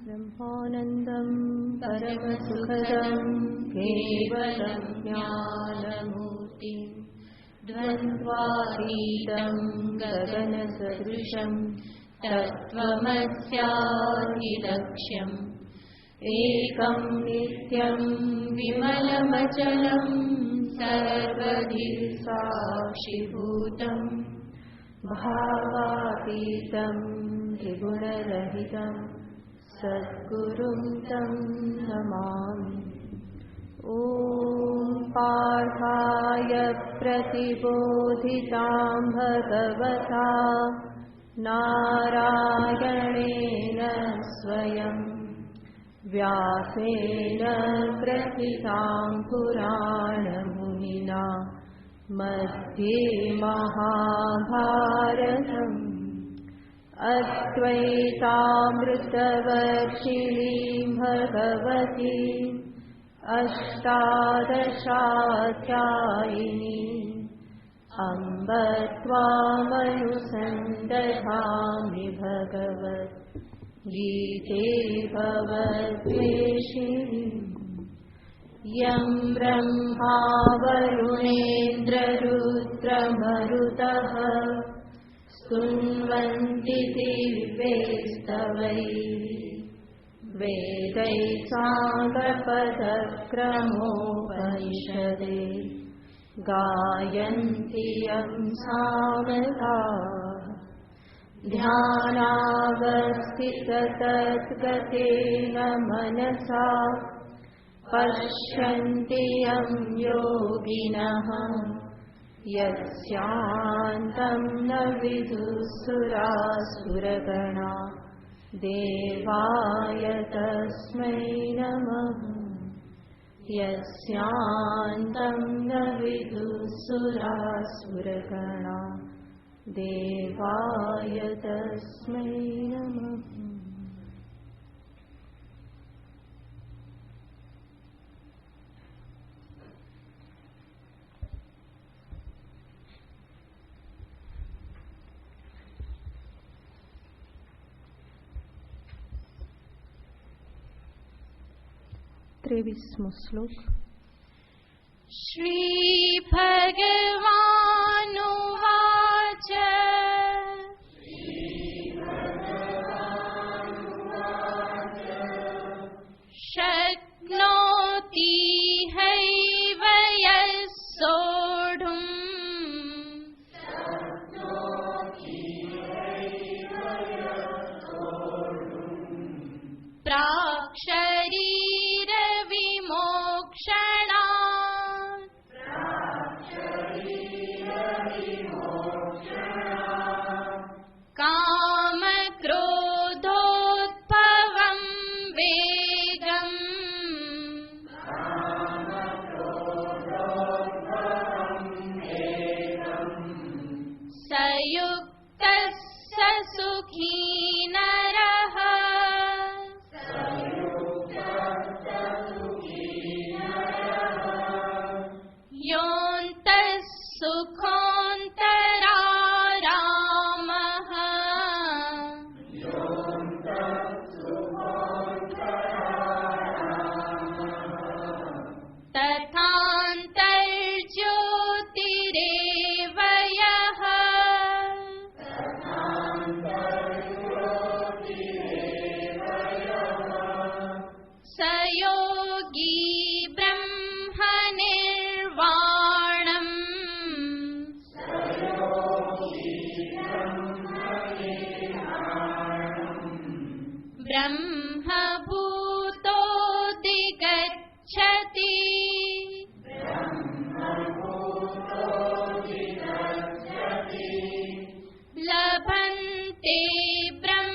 ब्रह्मानन्दं परमसुखदं केवलं ज्ञानमूर्तिं द्वन्द्वातीतं गगनसदृशं तत्त्वमस्यादिलक्ष्यम् एकं नित्यं विमलमचलं सर्वधि साक्षिभूतं भावातीतं त्रिगुणरहितं सद्गुरुं तं नमामि। ॐ पार्थाय प्रतिबोधितां भगवता नारायणेन स्वयं व्यासेन ग्रथितां पुराणमुनिना मध्ये महाभारतम् अद्वैतामृतवर्षिणीं भगवतीम् अष्टादशाध्यायिनीम् अम्ब त्वामनुसन्दधामि भगवत् गीते भवद्वेषिणी। यं ब्रह्मा वरुणेन्द्ररुद्रमरुतः स्तुन्वन्ति दिव्यैस्तवैः वेदैः साङ्गपदक्रमोपनिषदे गायन्ति यं सामगाः ध्यानावस्थिततद्गतेन मनसा पश्यन्ति यं योगिनः यस्यान्तं न विदुःसुरासुरगणा देवाय तस्मै नमः। यस्यान्तं न विदुःसुरासुरगणा देवाय तस्मै नमः। त्रेविस्मो श्लोक। श्री भगवानुवाच शक्नोति हैव यः सोढुम् प्राक्शरीरविमोक्षणात् कामक्रोधोद्भवं वेगम् स युक्तः स सुखी नरः। योऽन्तः सुखोऽन्तरारामः तथान्तर्ज्योतिरेव यः स योगी ब्रह्मनिर्वाणम् ब्रह्मभूतोऽधिगच्छति। लभन्ते ब्रह्मनिर्वाणम्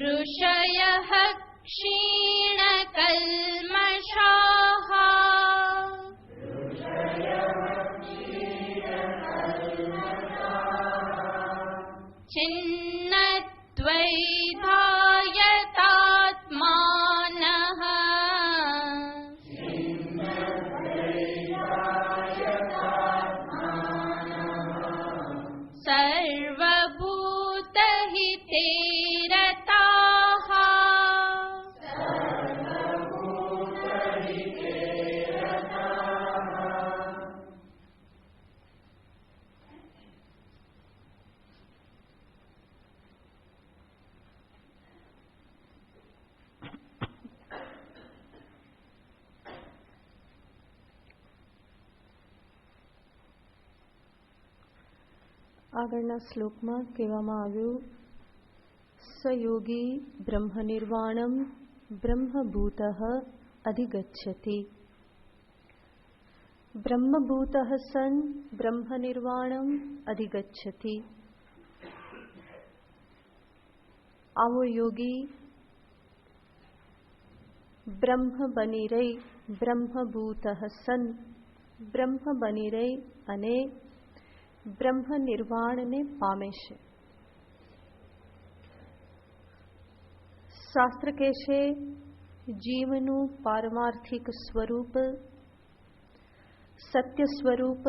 ऋषयः क्षीणकल्मषाः छिन्नद्वैधायतात्मानः આગળના શ્લોકમાં કહેવામાં આવ્યું, સયોગી બ્રહ્મ નિર્વાણમ બ્રહ્મભૂતઃ અધિગચ્છતિ. બ્રહ્મભૂતઃ સન બ્રહ્મ નિર્વાણમ અધિગચ્છતિ. આવો યોગી બ્રહ્મ બની રહી, બ્રહ્મભૂતઃ સન બ્રહ્મ બની રહી અને બ્રહ્મ નિર્વાણને પામે છે. શાસ્ત્ર કહે છે જીવનું પારમાર્થિક સ્વરૂપ સત્ય સ્વરૂપ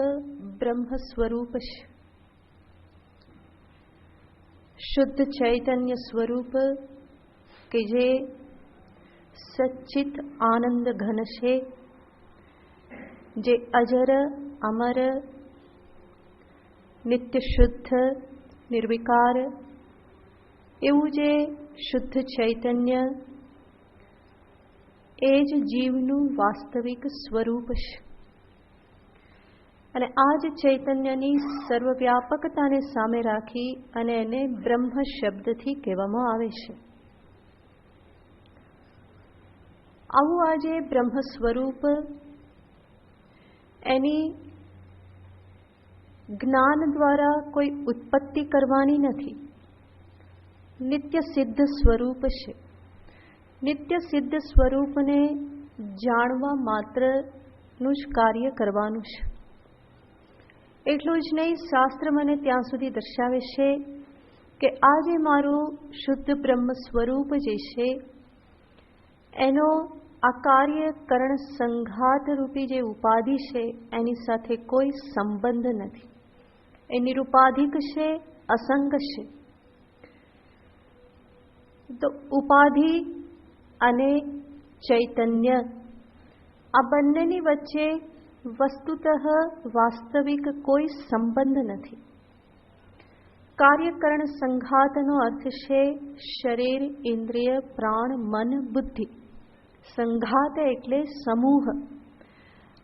બ્રહ્મ સ્વરૂપ છે. શુદ્ધ ચૈતન્ય સ્વરૂપ કે જે સચ્ચિત આનંદ ઘન છે, જે અજર અમર નિત્ય શુદ્ધ નિર્વિકાર એવું જે શુદ્ધ ચૈતન્ય એ જ જીવનું વાસ્તવિક સ્વરૂપ છે. અને આ જ ચૈતન્યની સર્વવ્યાપકતાને સામે રાખી અને એને બ્રહ્મ શબ્દથી કહેવામાં આવે છે. આવું આજે બ્રહ્મ સ્વરૂપ એની જ્ઞાન દ્વારા કોઈ ઉત્પત્તિ કરવાની નથી. નિત્ય સિદ્ધ સ્વરૂપ છે. નિત્ય સિદ્ધ સ્વરૂપને જાણવા માત્રનું જ કાર્ય કરવાનું છે. એટલું જ નહીં, શાસ્ત્ર મને ત્યાં સુધી દર્શાવે છે કે આ જે મારું શુદ્ધ બ્રહ્મ સ્વરૂપ જે છે એનો આ કાર્યકરણ સંઘાત રૂપી જે ઉપાધિ છે એની સાથે કોઈ સંબંધ નથી. એ નિરુપાધિક છે, અસંગ છે. તો ઉપાધિ અને ચૈતન્ય આ બંનેની વચ્ચે વસ્તુતઃ વાસ્તવિક કોઈ સંબંધ નથી. કાર્યકરણ સંઘાતનો અર્થ છે શરીર, ઇન્દ્રિય, પ્રાણ, મન, બુદ્ધિ. સંઘાત એટલે સમૂહ.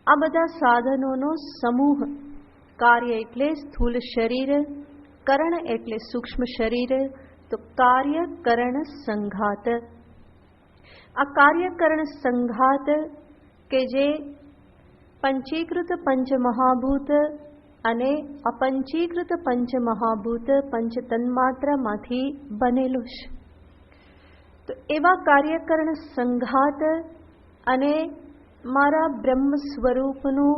આ બધા સાધનોનો સમૂહ. કાર્ય એટલે સ્થૂલ શરીર, કરણ એટલે સૂક્ષ્મ શરીર. તો કાર્યકરણ સંઘાત, આ કાર્યકરણ સંઘાત કે જે પંચીકૃત પંચમહાભૂત અને અપંચીકૃત પંચમહાભૂત પંચ તન્માત્રામાંથી બનેલું છે. તો એવા કાર્યકરણ સંઘાત અને મારા બ્રહ્મ સ્વરૂપનું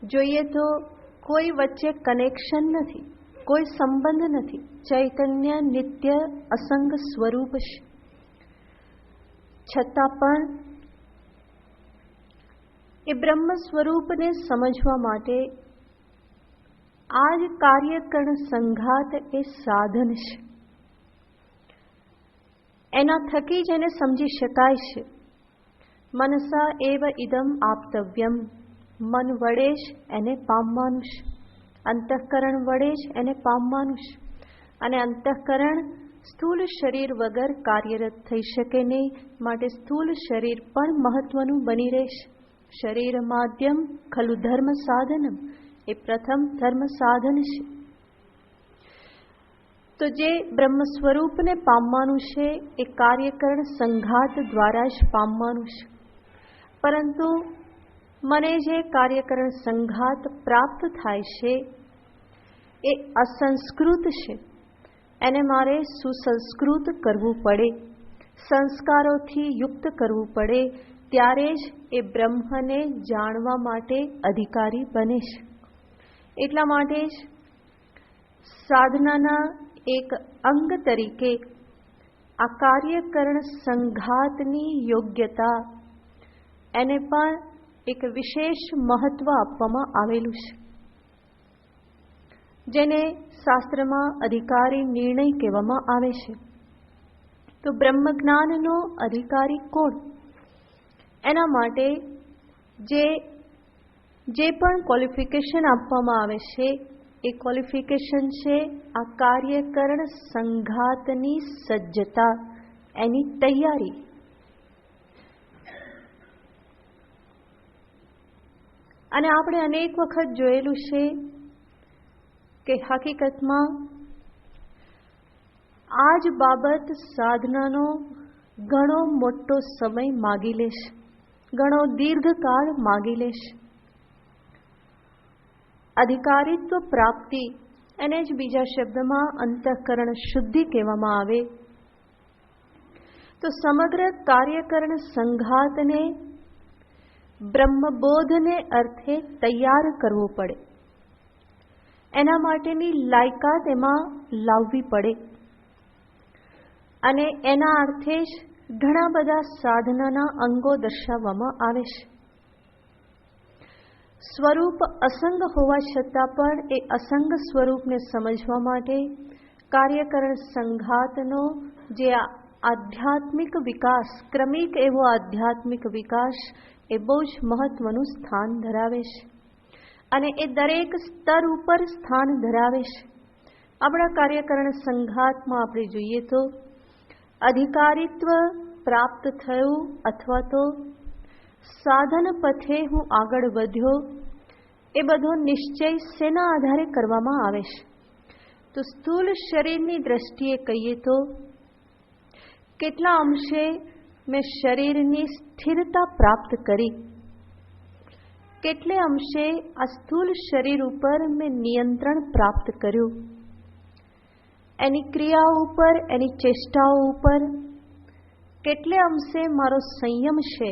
જોઈએ તો કોઈ વચ્ચે કનેક્શન નથી, કોઈ સંબંધ નથી. ચૈતન્ય નિત્ય અસંગ સ્વરૂપ છે. છતાં પણ એ બ્રહ્મ સ્વરૂપને સમજવા માટે આ જ કાર્યકરણ સંઘાત એ સાધન છે. એના થકી જ એને સમજી શકાય છે. મનસા એવ ઇદમ આપ્તવ્યમ, મન વડે જ એને પામવાનું છે. અંતઃકરણ વડે જ એને પામવાનું છે. અને અંતઃકરણ સ્થૂલ શરીર વગર કાર્યરત થઈ શકે નહીં, માટે સ્થૂલ શરીર પણ મહત્વનું બની રહેશે. શરીર માધ્યમ ખલુ ધર્મ સાધનમ, એ પ્રથમ ધર્મ સાધન છે. તો જે બ્રહ્મ સ્વરૂપને પામવાનું છે એ કાર્યકરણ સંઘાત દ્વારા જ પામવાનું છે. પરંતુ મને જે કાર્યકરણ સંઘાત પ્રાપ્ત થાય છે એ અસંસ્કૃત છે. એને મારે સુસંસ્કૃત કરવું પડે, સંસ્કારોથી યુક્ત કરવું પડે, ત્યારે જ એ બ્રહ્મને જાણવા માટે અધિકારી બને છે. એટલા માટે જ સાધનાના એક અંગ તરીકે આ કાર્યકરણ સંઘાતની યોગ્યતા એને પણ એક વિશેષ મહત્વ આપવામાં આવેલું છે, જેને શાસ્ત્રમાં અધિકારી નિર્ણય કહેવામાં આવે છે. તો બ્રહ્મ જ્ઞાનનો અધિકારી કોણ? એના માટે જે પણ ક્વોલિફિકેશન આપવામાં આવે છે એ ક્વોલિફિકેશન છે આ કાર્યકરણ સંઘાતની સજ્જતા, એની તૈયારી. અને આપણે અનેક વખત જોયેલું છે કે હકીકતમાં આ જ બાબત સાધનાનો ઘણો મોટો સમય માગી લેશે, ઘણો દીર્ઘકાળ માગી લેશે. અધિકારીત્વ પ્રાપ્તિ, એને જ બીજા શબ્દમાં અંતઃકરણ શુદ્ધિ કહેવામાં આવે, તો સમગ્ર કાર્યકરણ સંઘાતને બ્રહ્મબોધને અર્થે તૈયાર કરવો પડે. એના માટેની લાયકાત એમાં લાવવી પડે અને એના અર્થે જ ઘણા બધા સાધનાના અંગો દર્શાવવામાં આવે છે. સ્વરૂપ અસંગ હોવા છતાં પણ એ અસંગ સ્વરૂપને સમજવા માટે કાર્યકરણ સંઘાતનો જે આધ્યાત્મિક વિકાસ, ક્રમિક એવો આધ્યાત્મિક વિકાસ એ બહુ જ મહત્વનું સ્થાન ધરાવે છે અને એ દરેક સ્તર ઉપર સ્થાન ધરાવે છે. આપણા કાર્યકરણ સંઘાતમાં આપણે જોઈએ તો અધિકારીત્વ પ્રાપ્ત થયું અથવા તો સાધન પથે હું આગળ વધ્યો, એ બધો નિશ્ચય શેના આધારે કરવામાં આવે છે? તો સ્થૂળ શરીરની દ્રષ્ટિએ કહીએ તો કેટલા અંશે મેં શરીરની સ્થિરતા પ્રાપ્ત કરી, કેટલે અંશે આ સ્થૂળ શરીર ઉપર મેં નિયંત્રણ પ્રાપ્ત કર્યું, એની ક્રિયાઓ ઉપર, એની ચેષ્ટાઓ ઉપર કેટલે અંશે મારો સંયમ છે,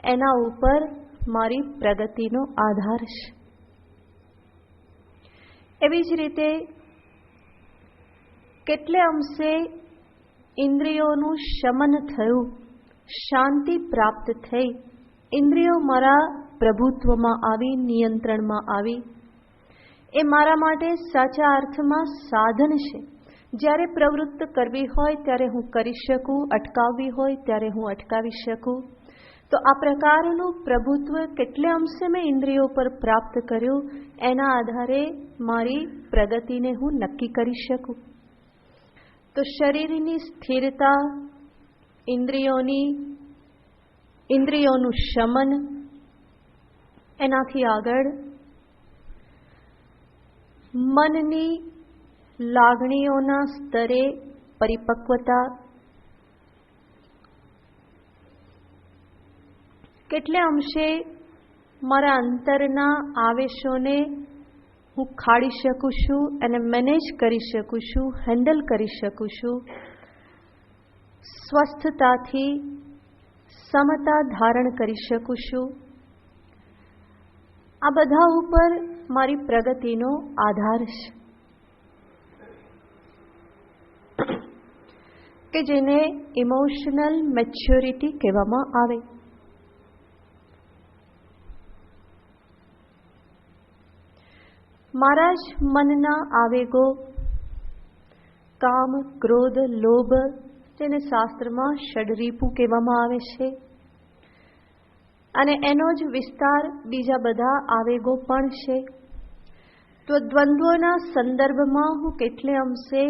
એના ઉપર મારી પ્રગતિનો આધાર છે. એવી જ રીતે કેટલે અંશે ઇન્દ્રિયોનું શમન થયું, શાંતિ પ્રાપ્ત થઈ, ઇન્દ્રિયો મારા પ્રભુત્વમાં આવી, નિયંત્રણમાં આવી, એ મારા માટે સાચા અર્થમાં સાધન છે. જ્યારે પ્રવૃત્ત કરવી હોય ત્યારે હું કરી શકું, અટકાવવી હોય ત્યારે હું અટકાવી શકું. તો આ પ્રકારનું પ્રભુત્વ કેટલે અંશે મેં ઇન્દ્રિયો પર પ્રાપ્ત કર્યું, એના આધારે મારી પ્રગતિને હું નક્કી કરી શકું. તો શરીરની સ્થિરતા, ઇન્દ્રિયોનું શમન, એનાથી આગળ મનની લાગણીઓના સ્તરે પરિપક્વતા, કેટલે અંશે મારા અંતરના આવેશોને હું ખાડી શકું છું અને મેનેજ કરી શકું છું, હેન્ડલ કરી શકું છું, સ્વસ્થતાથી સમતા ધારણ કરી શકું છું. આ બધા ઉપર મારી પ્રગતિનો આધાર છે કે જેને ઇમોશનલ મેચ્યોરિટી કહેવામાં આવે. મારા જ મનના આવેગો, કામ, ક્રોધ, લોભ, જેને શાસ્ત્રમાં ષડરીપુ કહેવામાં આવે છે, અને એનો જ વિસ્તાર બીજા બધા આવેગો પણ છે. તો દ્વંદ્વોના સંદર્ભમાં હું કેટલે અંશે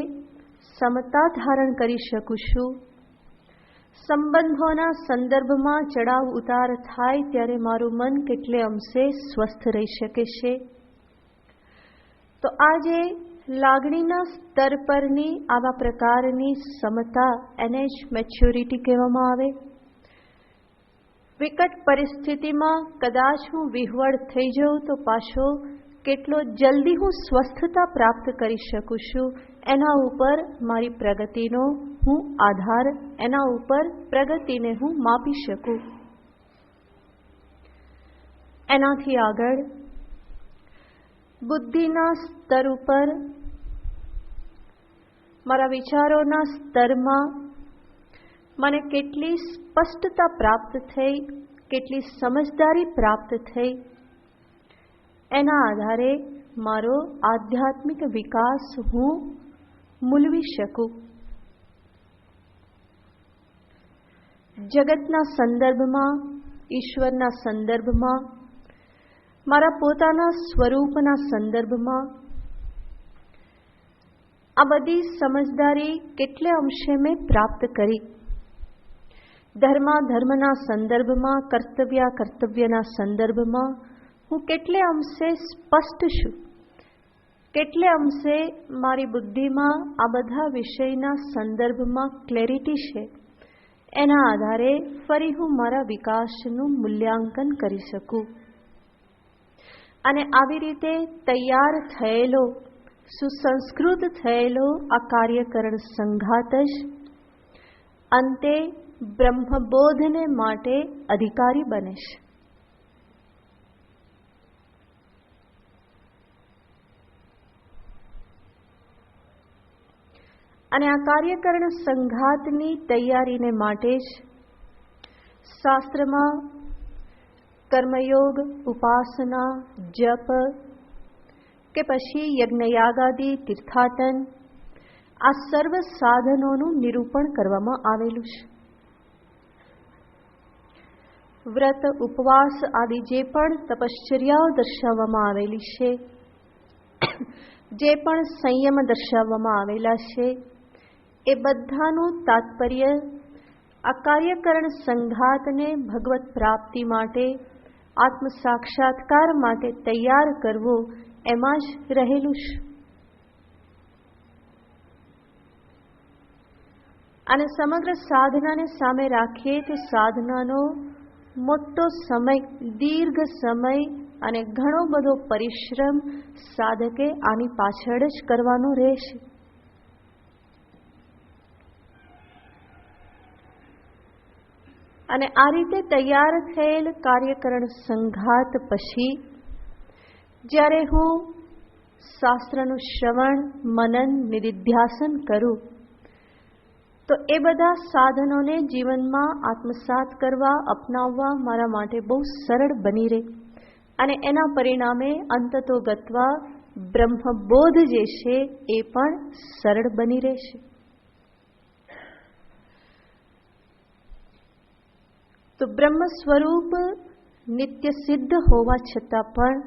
સમતા ધારણ કરી શકું છું, સંબંધોના સંદર્ભમાં ચડાવ ઉતાર થાય ત્યારે મારું મન કેટલે અંશે સ્વસ્થ રહી શકે છે. તો આજે લાગણીના સ્તર પરની આવા પ્રકારની સમતા, એને જ મેચ્યોરિટી કહેવામાં આવે. વિકટ પરિસ્થિતિમાં કદાચ હું વિહવળ થઈ જાઉં તો પાછો કેટલો જલ્દી હું સ્વસ્થતા પ્રાપ્ત કરી શકું છું, એના ઉપર મારી પ્રગતિનો હું આધાર, એના ઉપર પ્રગતિને હું માપી શકું. એનાથી આગળ બુદ્ધિના સ્તર ઉપર, મારા વિચારોના સ્તરમાં મને કેટલી સ્પષ્ટતા પ્રાપ્ત થઈ, કેટલી સમજદારી પ્રાપ્ત થઈ, એના આધારે મારો આધ્યાત્મિક વિકાસ હું મૂલવી શકું. જગતના સંદર્ભમાં, ઈશ્વરના સંદર્ભમાં, મારા પોતાના સ્વરૂપના સંદર્ભમાં આ બધી સમજદારી કેટલે અંશે મેં પ્રાપ્ત કરી. ધર્મના સંદર્ભમાં, કર્તવ્યના સંદર્ભમાં હું કેટલે અંશે સ્પષ્ટ છું, કેટલે અંશે મારી બુદ્ધિમાં આ બધા વિષયના સંદર્ભમાં ક્લેરિટી છે, એના આધારે ફરી હું મારા વિકાસનું મૂલ્યાંકન કરી શકું. અને આવી રીતે તૈયાર થયેલો, સુસંસ્કૃત થયેલો આ કાર્યકરણ સંઘાત જ અંતે બ્રહ્મબોધને માટે અધિકારી બને છે. અને આ કાર્યકરણ સંઘાતની તૈયારીને માટે જ શાસ્ત્રમાં કર્મયોગ, ઉપાસના, જપ કે પછી યજ્ઞયાગાદી, તીર્થાટન, આ સર્વ સાધનોનું નિરૂપણ કરવામાં આવેલું છે. વ્રત, ઉપવાસ આદિ જે પણ તપશ્ચર્યાઓ દર્શાવવામાં આવેલી છે, જે પણ સંયમ દર્શાવવામાં આવેલા છે, એ બધાનું તાત્પર્ય આ કાર્યકરણ સંઘાતને ભગવત પ્રાપ્તિ માટે, આત્મ સાક્ષાત્કાર માટે તૈયાર કરવો એમાં જ રહેલું છે. અને સમગ્ર સાધનાને સામે રાખીએ તો સાધનાનો મોટો સમય, દીર્ઘ સમય અને ઘણો બધો પરિશ્રમ સાધકે આની પાછળ જ કરવાનો રહેશે. અને આ રીતે તૈયાર થયેલ કાર્યકરણ સંઘાત પછી જ્યારે હું શાસ્ત્રનું શ્રવણ, મનન, નિધિધ્યાસન કરું તો એ બધા સાધનોને જીવનમાં આત્મસાત કરવા, અપનાવવા મારા માટે બહુ સરળ બની રહે. અને એના પરિણામે અંતતો ગત્વા બ્રહ્મબોધ જે છે એ પણ સરળ બની રહેશે. તો બ્રહ્મ સ્વરૂપ નિત્ય સિદ્ધ હોવા છતાં પણ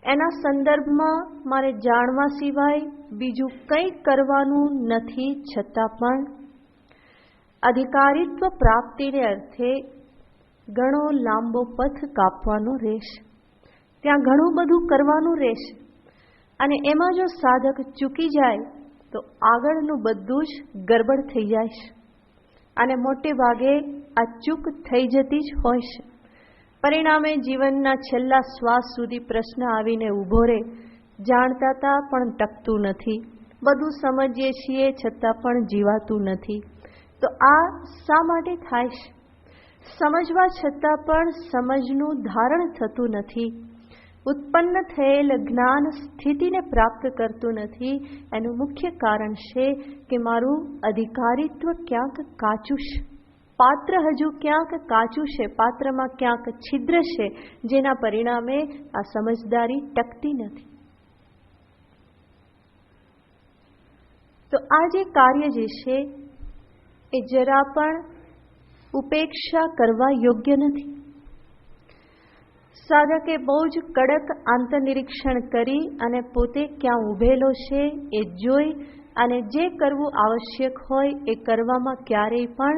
એના સંદર્ભમાં મારે જાણવા સિવાય બીજું કંઈ કરવાનું નથી, છતાં પણ અધિકારીત્વ પ્રાપ્તિને અર્થે ઘણો લાંબો પથ કાપવાનો રહેશે. ત્યાં ઘણું બધું કરવાનું રહેશે. અને એમાં જો સાધક ચૂકી જાય તો આગળનું બધું જ ગરબડ થઈ જાય છે. અને મોટે ભાગે આ ચૂક થઈ જતી જ હોય છે. પરિણામે જીવનના છેલ્લા શ્વાસ સુધી પ્રશ્ન આવીને ઊભો રહે, જાણતા પણ ટકતું નથી, બધું સમજીએ છીએ છતાં પણ જીવાતું નથી. તો આ શા માટે થાય છે? સમજવા છતાં પણ સમજનું ધારણ થતું નથી, ઉત્પન્ન થયેલ જ્ઞાન સ્થિતિને પ્રાપ્ત કરતું નથી. એનું મુખ્ય કારણ છે કે મારું અધિકારીત્વ ક્યાંક કાચું છે, પાત્ર હજુ ક્યાંક કાચું છે, પાત્રમાં ક્યાંક છિદ્ર છે, જેના પરિણામે આ સમજદારી ટકતી નથી. તો આ જે કાર્ય જે છે એ જરા પણ ઉપેક્ષા કરવા યોગ્ય નથી. સાધકે બહુ જ કડક આંતરનિરીક્ષણ કરી અને પોતે ક્યાં ઊભેલો છે એ જોઈ અને જે કરવું આવશ્યક હોય એ કરવામાં ક્યારેય પણ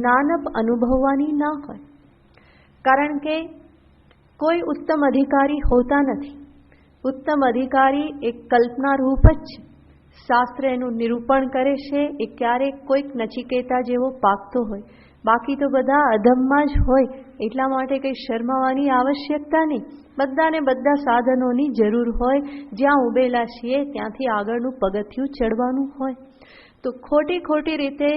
નાનપ અનુભવવાની ના હોય. કારણ કે કોઈ ઉત્તમ અધિકારી હોતા નથી. ઉત્તમ અધિકારી એક કલ્પના રૂપ જ છે. શાસ્ત્ર એનું નિરૂપણ કરે છે એ ક્યારેક કોઈક નચિકેતા જેવો પાકતો હોય, બાકી તો બધા અધમમાં જ હોય. એટલા માટે કંઈ શરમાવાની આવશ્યકતા નહીં. બધાને બધા સાધનોની જરૂર હોય. જ્યાં ઊભેલા છીએ ત્યાંથી આગળનું પગથિયું ચડવાનું હોય. તો ખોટી રીતે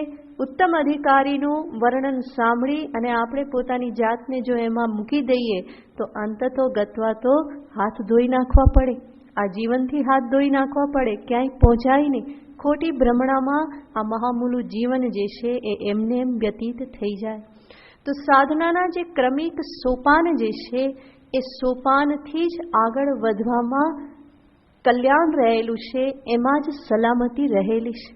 ઉત્તમ અધિકારીનું વર્ણન સાંભળી અને આપણે પોતાની જાતને જો એમાં મૂકી દઈએ તો અંતતો ગત્વા તો હાથ ધોઈ નાખવા પડે, આ જીવનથી હાથ ધોઈ નાખવા પડે, ક્યાંય પહોંચાય નહીં. ખોટી ભ્રમણામાં આ મહામૂલું જીવન જે છે એ એમને એમ વ્યતીત થઈ જાય. તો સાધનાના જે ક્રમિક સોપાન જે છે એ સોપાનથી જ આગળ વધવામાં કલ્યાણ રહેલું છે, એમાં જ સલામતી રહેલી છે.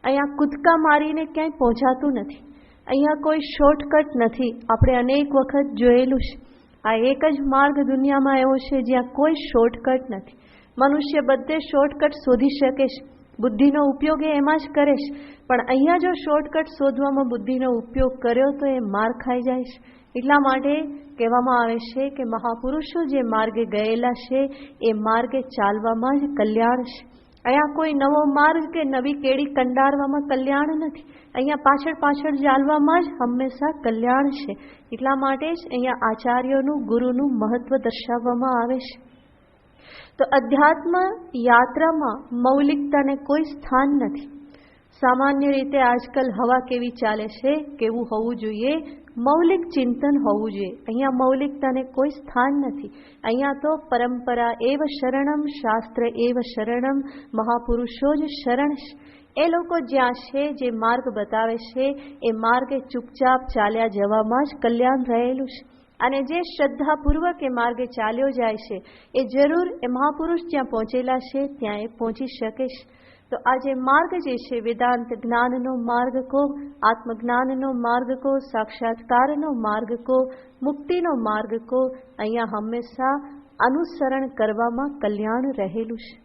અહીંયા કૂદકા મારીને ક્યાંય પહોંચાતું નથી. અહીંયા કોઈ શોર્ટકટ નથી. આપણે અનેક વખત જોયેલું છે. આ એક જ માર્ગ દુનિયામાં એવો છે જ્યાં કોઈ શોર્ટકટ નથી. મનુષ્ય બધે શોર્ટકટ શોધી શકે છે, બુદ્ધિનો ઉપયોગ એમાં જ કરે છે. પણ અહીંયા જો શોર્ટકટ શોધવામાં બુદ્ધિનો ઉપયોગ કર્યો તો એ માર ખાઈ જાય છે. એટલા માટે કહેવામાં આવે છે કે મહાપુરુષો જે માર્ગે ગયેલા છે એ માર્ગે ચાલવામાં જ કલ્યાણ છે. અહીંયા કોઈ નવો માર્ગ કે નવી કેડી કંડારવામાં કલ્યાણ નથી. અહીંયા પાછળ પાછળ ચાલવામાં જ હંમેશા કલ્યાણ છે. એટલા માટે જ અહીંયા આચાર્યોનું ગુરુનું મહત્વ દર્શાવવામાં આવે છે. તો અધ્યાત્મ યાત્રામાં મૌલિકતાને કોઈ સ્થાન નથી. સામાન્ય રીતે આજકાલ હવા કેવી ચાલે છે, કેવું હોવું જોઈએ, મૌલિક ચિંતન હોવું જોઈએ. અહીંયા મૌલિકતાને કોઈ સ્થાન નથી. અહીંયા તો પરંપરા એવ શરણમ, શાસ્ત્ર એવ શરણમ, મહાપુરુષો જ શરણ છે. એ લોકો જ્યાં છે, જે માર્ગ બતાવે છે, એ માર્ગે ચૂપચાપ ચાલ્યા જવામાં જ કલ્યાણ રહેલું છે. અને જે શ્રદ્ધાપૂર્વક એ માર્ગે ચાલ્યો જાય છે, એ જરૂર એ મહાપુરુષ જ્યાં પહોંચેલા છે ત્યાં એ પહોંચી શકે છે. તો આ જે માર્ગ જે છે, વેદાંત જ્ઞાનનો માર્ગ કો, આત્મજ્ઞાનનો માર્ગ કો, સાક્ષાત્કારનો માર્ગ કો, મુક્તિનો માર્ગ કો, અહીંયા હંમેશા અનુસરણ કરવામાં કલ્યાણ રહેલું છે.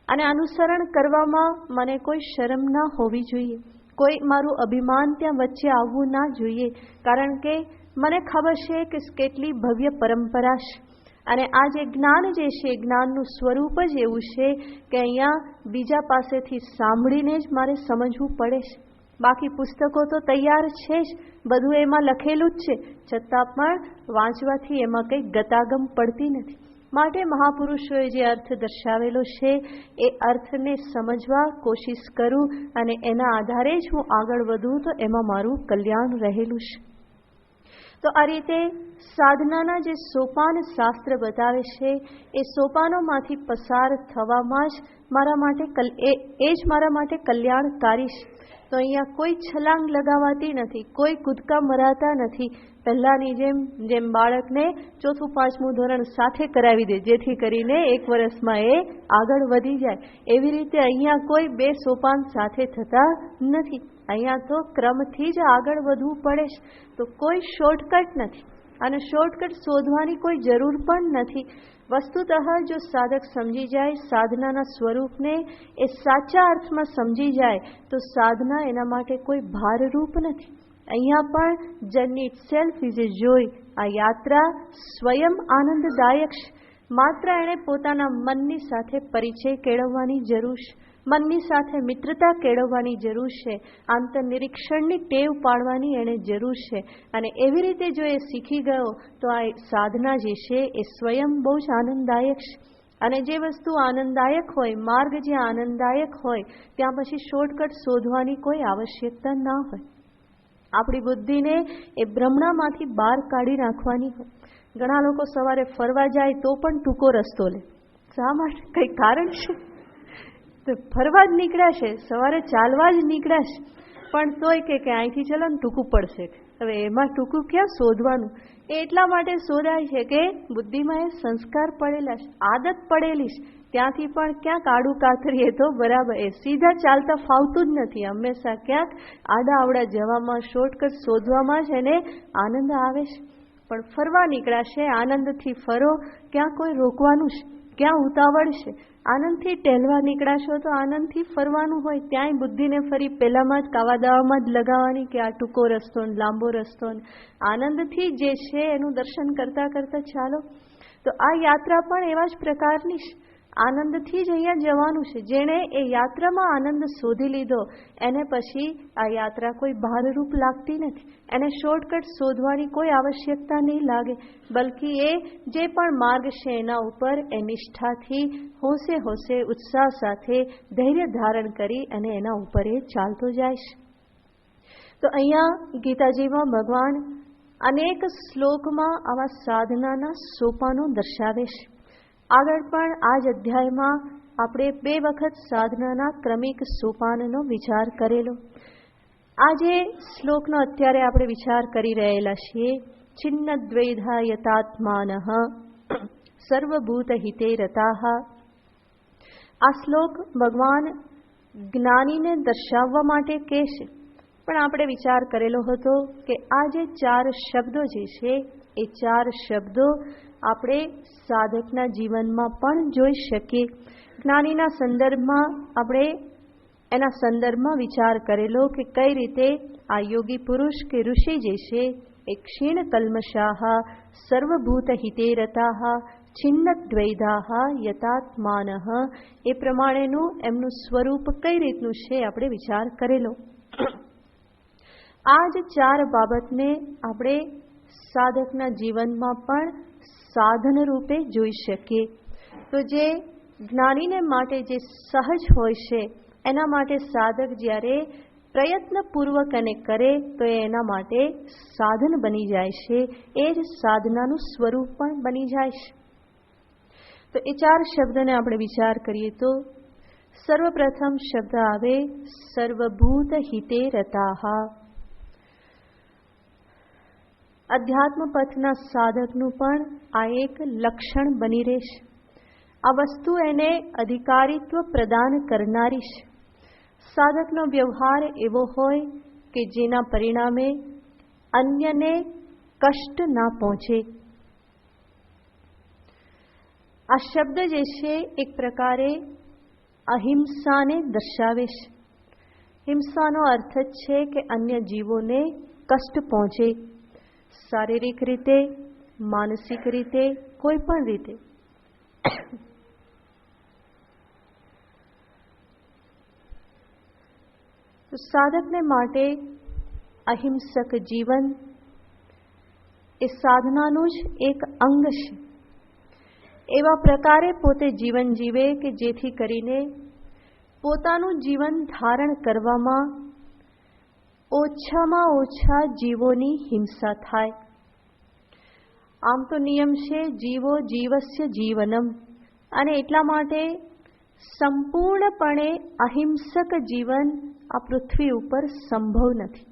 અને અનુસરણ કરવામાં મને કોઈ શરમ ના હોવી જોઈએ, કોઈ મારું અભિમાન ત્યાં વચ્ચે આવવું ના જોઈએ. કારણ કે મને ખબર છે કે કેટલી ભવ્ય પરંપરા છે. અને આ જે જ્ઞાન જે છે, જ્ઞાનનું સ્વરૂપ જ એવું છે કે અહીંયા બીજા પાસેથી સાંભળીને જ મારે સમજવું પડે છે. બાકી પુસ્તકો તો તૈયાર છે જ, બધું એમાં લખેલું જ છે, છતાં પણ વાંચવાથી એમાં કંઈ ગતાગમ પડતી નથી. માટે મહાપુરુષોએ જે અર્થ દર્શાવેલો છે એ અર્થને સમજવા કોશિશ કરું અને એના આધારે જ હું આગળ વધું તો એમાં મારું કલ્યાણ રહેલું છે. તો આ રીતે સાધનાના જે સોપાન શાસ્ત્ર બતાવે છે, એ સોપાનોમાંથી પસાર થવામાં જ મારા માટે એ જ મારા માટે કલ્યાણકારી છે. તો અહીંયા કોઈ છલાંગ લગાવાતી નથી, કોઈ કૂદકા મરાતા નથી. પહેલાંની જેમ બાળકને 4થું 5મું ધોરણ સાથે કરાવી દે, જેથી કરીને 1 વર્ષમાં એ આગળ વધી જાય, એવી રીતે અહીંયા કોઈ 2 સોપાન સાથે થતા નથી. અહીંયા તો ક્રમથી જ આગળ વધવું પડે છે. તો કોઈ શોર્ટકટ નથી અને શોર્ટકટ શોધવાની કોઈ જરૂર પણ નથી. વસ્તુતઃ જો સાધક સમજી જાય સાધનાના સ્વરૂપને, એ સાચા અર્થમાં સમજી જાય તો સાધના એના માટે કોઈ ભારરૂપ નથી. અહીંયા પણ જર્ની ઇટસેલ્ફ ઇઝ એ જોય. આ યાત્રા સ્વયં આનંદદાયક છે. માત્ર એણે પોતાના મનની સાથે પરિચય કેળવવાની જરૂર છે, મનની સાથે મિત્રતા કેળવવાની જરૂર છે, આંતરનિરીક્ષણની ટેવ પાડવાની એણે જરૂર છે. અને એવી રીતે જો એ શીખી ગયો તો આ સાધના જે છે એ સ્વયં બહુ જ આનંદદાયક છે. અને જે વસ્તુ આનંદદાયક હોય, માર્ગ જ્યાં આનંદદાયક હોય, ત્યાં પછી શોર્ટકટ શોધવાની કોઈ આવશ્યકતા ના હોય. આપણી બુદ્ધિને એ ભ્રમણામાંથી બહાર કાઢી નાખવાની હોય. ઘણા લોકો સવારે ફરવા જાય તો પણ ટૂંકો રસ્તો લે. શા માટે? કંઈ કારણ છે? તો ફરવા જ નીકળ્યા છે, સવારે ચાલવા જ નીકળ્યા છે, પણ તોય કે અહીંથી ચલો ને ટૂંકું પડશે. હવે એમાં ટૂંકું ક્યાં શોધવાનું? એ એટલા માટે શોધાય છે કે બુદ્ધિમાં એ સંસ્કાર પડેલા છે, આદત પડેલી છે. ત્યાંથી પણ ક્યાંક આડું કાતરીએ તો બરાબર, એ સીધા ચાલતા ફાવતું જ નથી. હંમેશા ક્યાંક આડા આવડા જવામાં, શોર્ટકટ શોધવામાં જ એને આનંદ આવે છે. પણ ફરવા નીકળાશે, આનંદથી ફરો, ક્યાં કોઈ રોકવાનું છે, ક્યાં ઉતાવળ છે? આનંદથી ટહેલવા નીકળાશો તો આનંદથી ફરવાનું હોય. ત્યાંય બુદ્ધિને ફરી પહેલામાં જ કાવા દાવામાં જ લગાવવાની કે આ ટૂંકો રસ્તો ને લાંબો રસ્તો ને. આનંદથી જે છે એનું દર્શન કરતા કરતા ચાલો. તો આ યાત્રા પણ એવા જ પ્રકારની છે. આનંદથી જ અહીંયા જવાનું છે. જેણે એ યાત્રામાં આનંદ શોધી લીધો એને પછી આ યાત્રા કોઈ ભારરૂપ લાગતી નથી. એને શોર્ટકટ શોધવાની કોઈ આવશ્યકતા નહીં લાગે, બલકી એ જે પણ માર્ગ છે એના ઉપર એ નિષ્ઠાથી, હોશે હોશે, ઉત્સાહ સાથે ધૈર્ય ધારણ કરી અને એના ઉપર એ ચાલતો જાય છે. તો અહીંયા ગીતાજીમાં ભગવાન અનેક શ્લોકમાં આવા સાધનાના સોપાનો દર્શાવે છે. આગળ પણ આ જ અધ્યાયમાં આપણે 2 વખત સાધનાના ક્રમિક સોપાનનો વિચાર કરેલો. આ જે શ્લોકનો અત્યારે આપણે વિચાર કરી રહેલા છીએ, છિન્ન દ્વૈધા યતાત્માનઃ સર્વભૂત હિતે રતાઃ. આ શ્લોક ભગવાન જ્ઞાનીને દર્શાવવા માટે કહે છે. પણ આપણે વિચાર કરેલો હતો કે આ જે 4 શબ્દો જે છે એ 4 શબ્દો આપણે સાધકના જીવનમાં પણ જોઈ શકીએ. જ્ઞાનીના સંદર્ભમાં આપણે એના સંદર્ભમાં વિચાર કરેલો કે કઈ રીતે આ યોગી પુરુષ કે ઋષિ જે છે એ ક્ષીણ કલ્મષાહ સર્વભૂત હિતે રતાહ છિન્નદ્વૈદાહ યતાત્માનઃ, એ પ્રમાણેનું એમનું સ્વરૂપ કઈ રીતનું છે આપણે વિચાર કરેલો. આ જ 4 બાબતને આપણે સાધકના જીવનમાં પણ સાધન રૂપે જોઈ શકીએ. તો જે જ્ઞાનીને માટે જે સહજ હોય છે એના માટે સાધક જ્યારે પ્રયત્નપૂર્વક એને કરે તો એના માટે સાધન બની જાય છે. એ જ સાધનાનું સ્વરૂપ પણ બની જાય છે. તો એ 4 શબ્દને આપણે વિચાર કરીએ તો સર્વપ્રથમ શબ્દ આવે સર્વભૂત હિતે રતાહ. અધ્યાત્મ પથના સાધકનું પણ આ એક લક્ષણ બની રહેશે. આ વસ્તુ એને અધિકારીત્વ પ્રદાન કરનારી છે. સાધકનો વ્યવહાર એવો હોય કે જેના પરિણામે અન્યને કષ્ટ ના પહોંચે. આ શબ્દ જે છે એક પ્રકારે અહિંસાને દર્શાવે છે. હિંસાનો અર્થ જ છે કે અન્ય જીવોને કષ્ટ પહોંચે, શારીરિક રીતે, માનસિક રીતે, કોઈ પણ રીતે. તો સાધકને માટે અહિંસક જીવન એ સાધનાનું જ એક અંગ છે. એવા પ્રકારે પોતે જીવન જીવે કે જેથી કરીને પોતાનું જીવન ધારણ કરવામાં ઓછામાં ઓછા જીવોની હિંસા થાય. આમ તો નિયમ છે જીવો જીવસ્ય જીવનમ, અને એટલા માટે સંપૂર્ણપણે અહિંસક જીવન આ પૃથ્વી ઉપર સંભવ નથી.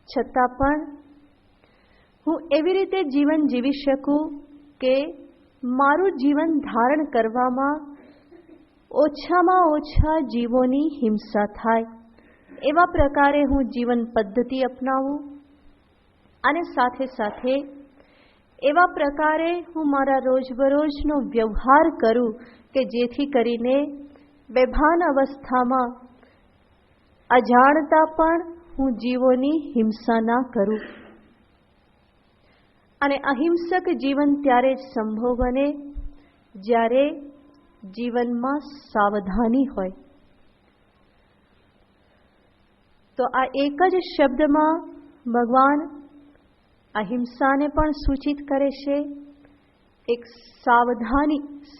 છતાં પણ હું એવી રીતે જીવન જીવી શકું કે મારું જીવન ધારણ કરવામાં ઓછામાં ઓછા જીવોની હિંસા થાય. એવા પ્રકારે હું જીવન પદ્ધતિ અપનાવું અને સાથે સાથે એવા પ્રકારે હું મારા રોજબરોજનો વ્યવહાર કરું કે જેથી કરીને બેભાન અવસ્થામાં અજાણતા પણ હું જીવોની હિંસા ના કરું. અને અહિંસક જીવન ત્યારે જ સંભવ બને જ્યારે જીવનમાં સાવધાની હોય. તો આ એક જ શબ્દમાં ભગવાન અહિંસાને પણ સૂચિત કરે છે. એક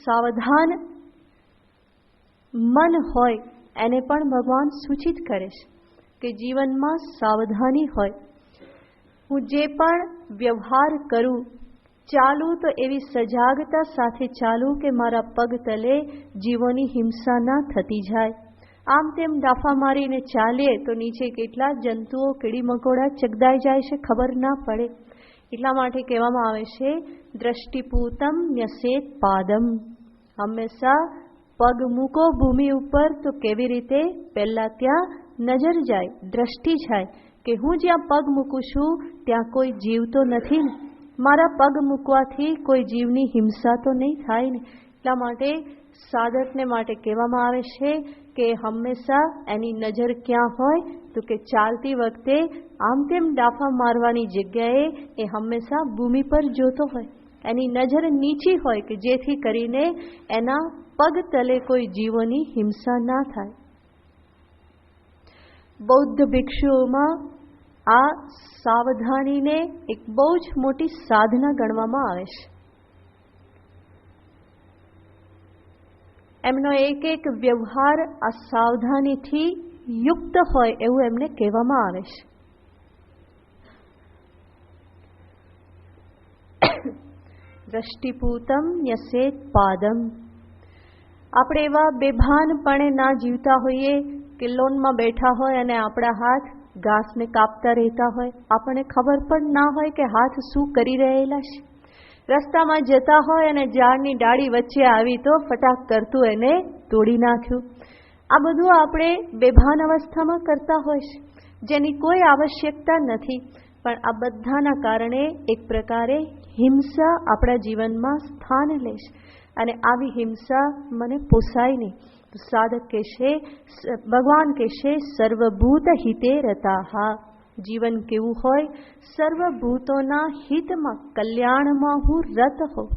સાવધાન મન હોય એને પણ ભગવાન સૂચિત કરે છે કે જીવનમાં સાવધાની હોય. હું જે પણ વ્યવહાર કરું, ચાલું તો એવી સજાગતા સાથે ચાલું કે મારા પગ તલે જીવોની હિંસા ના થતી જાય. આમ તેમ ડાફા મારીને ચાલીએ તો નીચે કેટલા જંતુઓ, કીડી મકોડા ચગદાઈ જાય છે, ખબર ના પડે. એટલા માટે કહેવામાં આવે છે દ્રષ્ટિપૂતમ ન્યસેત પાદમ. હંમેશા પગ મૂકો ભૂમિ ઉપર તો કેવી રીતે પહેલા ત્યાં નજર જાય, દ્રષ્ટિ જાય કે હું જ્યાં પગ મૂકું છું ત્યાં કોઈ જીવ તો નથી ને, મારા પગ મૂકવાથી કોઈ જીવની હિંસા તો નહીં થાય ને. એટલા માટે સાધકને માટે કહેવામાં આવે છે કે હંમેશા એની નજર ક્યાં હોય તો કે ચાલતી વખતે આમ તેમ ડાફા મારવાની જગ્યાએ એ હંમેશા ભૂમિ પર જોતો હોય, એની નજર નીચી હોય કે જેથી કરીને એના પગ તલે કોઈ જીવોની હિંસા ના થાય. બૌદ્ધ ભિક્ષુઓમાં આ સાવધાનીને એક બહુ જ મોટી સાધના ગણવામાં આવે છે. એમનો એક એક વ્યવહાર આ સાવધાનીથી યુક્ત હોય એવું એમને કહેવામાં આવે છે. દ્રષ્ટિપૂતમ ન્યસેત પાદમ. આપણે એવા બેભાનપણે ના જીવતા હોઈએ કે લોનમાં બેઠા હોય અને આપણા હાથ ઘાસને કાપતા રહેતા હોય, આપણને ખબર પણ ના હોય કે હાથ શું કરી રહેલા છે. રસ્તામાં જતા હોય અને ઝાડની ડાળી વચ્ચે આવી તો ફટાક કરતું એને તોડી નાખ્યું. આ બધું આપણે બેભાન અવસ્થામાં કરતા હોય છે, જેની કોઈ આવશ્યકતા નથી. પણ આ બધાના કારણે એક પ્રકારે હિંસા આપણા જીવનમાં સ્થાન લે છે અને આવી હિંસા મને પોસાય નહીં. સાધક કહેશે, ભગવાન કહેશે સર્વભૂત હિતે રતાહ. જીવન કેવું હોય? સર્વભૂતોના હિતમાં, કલ્યાણમાં હું રત હોઉં.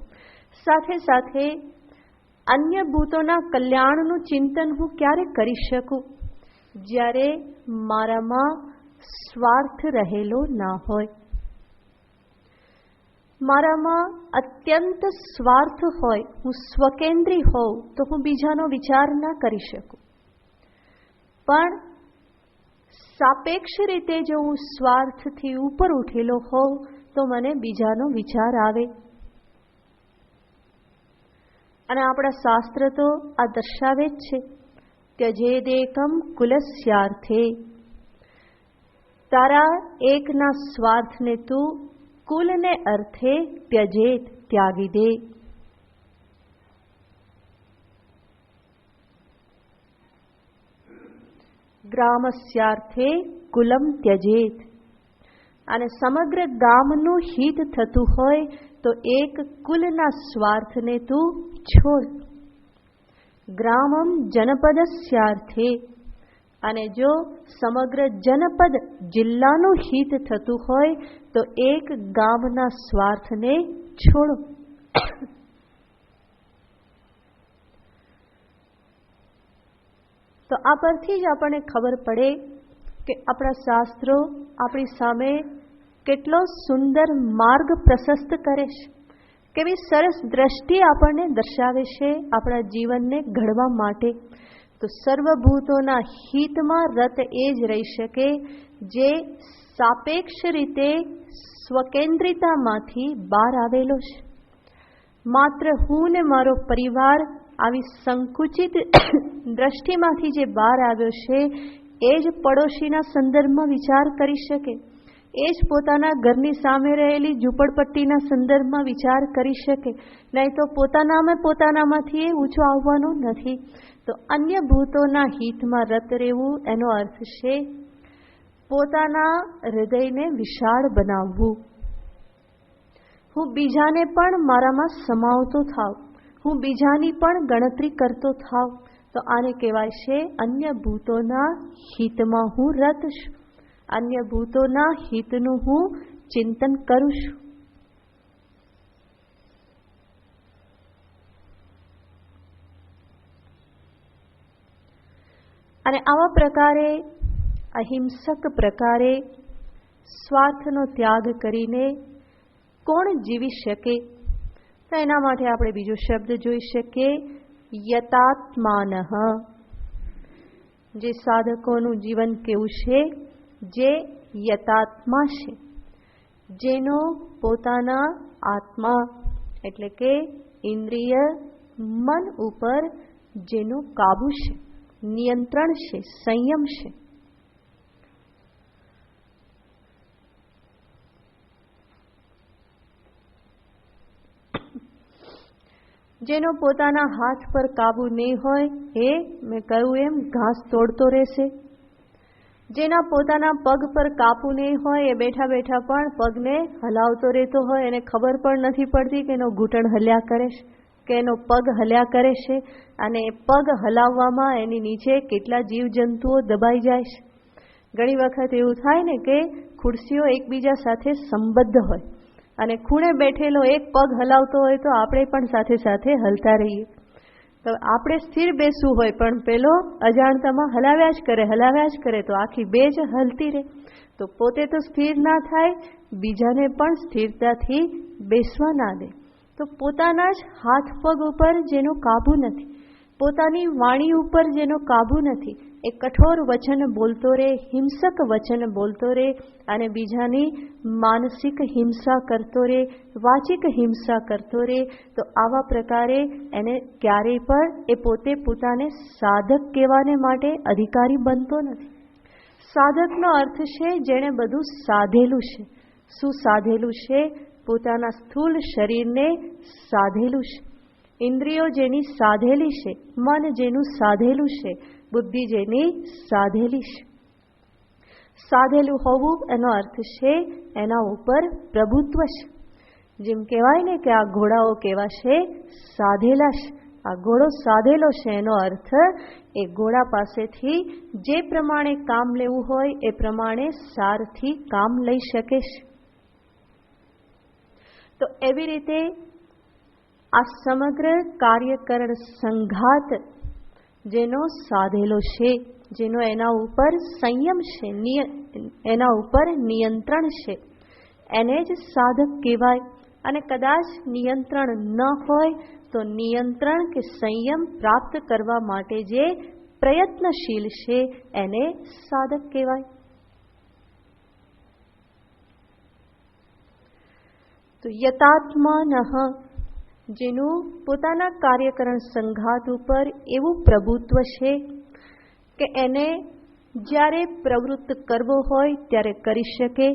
સાથે સાથે અન્ય ભૂતોના કલ્યાણનું ચિંતન હું ક્યારે કરી શકું? જ્યારે મારામાં સ્વાર્થ રહેલો ના હોય. મારામાં અત્યંત સ્વાર્થ હોય, હું સ્વકેન્દ્રી હોઉં, તો હું બીજાનો વિચાર ના કરી શકું. પણ સાપેક્ષ રીતે જો હું સ્વાર્થથી ઉપર ઉઠેલો હોઉં તો મને બીજાનો વિચાર આવે. અને આપણા શાસ્ત્ર તો આ દર્શાવે જ છે, ત્યજેદેકમ કુલસ્યાર્થે. તારા એકના સ્વાર્થને તું કુલને અર્થે ત્યજેત, ત્યાગી દે. ગ્રામસ્યાર્થે કુલમ ત્યજેત. અને સમગ્ર ગામનું હિત થતું હોય તો એક કુલના સ્વાર્થને તું છોડ. ગ્રામમ જનપદસ્યાર્થે. અને જો સમગ્ર જનપદ, જિલ્લાનું હિત થતું હોય તો એક ગામના સ્વાર્થને છોડો. તો આ પરથી જ આપણને ખબર પડે કે આપણા શાસ્ત્રો આપણી સામે કેટલો સુંદર માર્ગ પ્રશસ્ત કરે છે, કેવી સરસ દ્રષ્ટિ આપણને દર્શાવે છે આપણા જીવનને ઘડવા માટે. તો સર્વભૂતોના હિતમાં રત એ જ રહી શકે જે સાપેક્ષ રીતે સ્વકેન્દ્રિતામાંથી બહાર આવેલો છે. માત્ર હું ને મારો પરિવાર આવી સંકુચિત દ્રષ્ટિમાંથી જે બહાર આવ્યો છે એ જ પડોશીના સંદર્ભમાં વિચાર કરી શકે, એ જ પોતાના ઘરની સામે રહેલી ઝૂંપડપટ્ટીના સંદર્ભમાં વિચાર કરી શકે. નહીં તો પોતાનામાંથી એ ઊંચો આવવાનો નથી. તો અન્ય ભૂતોના હિતમાં રત રહેવું એનો અર્થ છે પોતાના હૃદયને વિશાળ બનાવવું. હું બીજાને પણ મારામાં સમાવતો થાવ, હું બીજાની પણ ગણતરી કરતો થાવ. તો આને કહેવાય છે અન્ય ભૂતોના હિતમાં હું રત છું, અન્ય ભૂતોના હિતનું હું ચિંતન કરું છું. અને આવા પ્રકારે, અહિંસક પ્રકારે સ્વાર્થનો ત્યાગ કરીને કોણ જીવી શકે? તો એના માટે આપણે બીજો શબ્દ જોઈ શકીએ, યતાત્માનઃ. જે સાધકોનું જીવન કેવું છે? જે યતાત્મા છે, જેનો પોતાના આત્મા એટલે કે ઇન્દ્રિય મન ઉપર જેનો કાબુ છે, નિયંત્રણ છે, સંયમ છે. જેનો પોતાના હાથ પર કાબુ નહીં હોય એ, મેં કહ્યું એમ, ઘાસ તોડતો રહેશે. જેના પોતાના પગ પર કાબુ નહીં હોય એ બેઠા બેઠા પણ પગને હલાવતો રહેતો હોય, એને ખબર પણ નથી પડતી કે એનો ઘૂંટણ હલ્યા કરે છે કે એનો પગ હલ્યા કરે છે. અને એ પગ હલાવવામાં એની નીચે કેટલા જીવજંતુઓ દબાઈ જાય છે. ઘણી વખત એવું થાય ને કે ખુરશીઓ એકબીજા સાથે સંબદ્ધ હોય અને ખૂણે બેઠેલો એક પગ હલાવતો હોય તો આપણે પણ સાથે સાથે હલતા રહીએ. તો આપણે સ્થિર બેસવું હોય પણ પેલો અજાણતામાં હલાવ્યા જ કરે તો આખી બેજ હલતી રહે. તો પોતે તો સ્થિર ના થાય, બીજાને પણ સ્થિરતાથી બેસવા ના દે. તો પોતાના જ હાથ પગ ઉપર જેનો કાબુ નથી, પોતાની વાણી ઉપર જેનો કાબુ નથી, એ કઠોર વચન બોલતો રહે, હિંસક વચન બોલતો રહે અને બીજાની માનસિક હિંસા કરતો રહે, વાચિક હિંસા કરતો રહે. તો આવા પ્રકારે એને ક્યારેય પણ એ પોતે પોતાને સાધક કહેવાને માટે અધિકારી બનતો નથી. સાધકનો અર્થ છે જેણે બધું સાધેલું છે. શું સાધેલું છે? પોતાના સ્થૂળ શરીરને સાધેલું છે, ઇન્દ્રિયો જેની સાધેલી છે, મન જેનું સાધેલું છે, બુદ્ધિ જેની સાધેલી છે. સાધેલું હોવું એનો અર્થ છે એના ઉપર પ્રભુત્વ છે. જેમ કહેવાય ને કે આ ઘોડાઓ કેવા છે? સાધેલા છે. આ ઘોડો સાધેલો છે એનો અર્થ એ ઘોડા પાસેથી જે પ્રમાણે કામ લેવું હોય એ પ્રમાણે સારથી કામ લઈ શકે છે. તો એવી રીતે આ સમગ્ર કાર્યકરણ સંઘાત જેનો સાધેલો છે, જેનો એના ઉપર સંયમ છે, એના ઉપર નિયંત્રણ છે, એને જ સાધક કહેવાય. અને કદાચ નિયંત્રણ ન હોય તો નિયંત્રણ કે સંયમ પ્રાપ્ત કરવા માટે જે પ્રયત્નશીલ છે એને સાધક કહેવાય. તો યતાત્માનઃ, જેનું પોતાના કાર્યકરણ સંઘાત ઉપર એવું પ્રભુત્વ છે કે એને જ્યારે પ્રવૃત્ત કરવો હોય ત્યારે કરી શકે,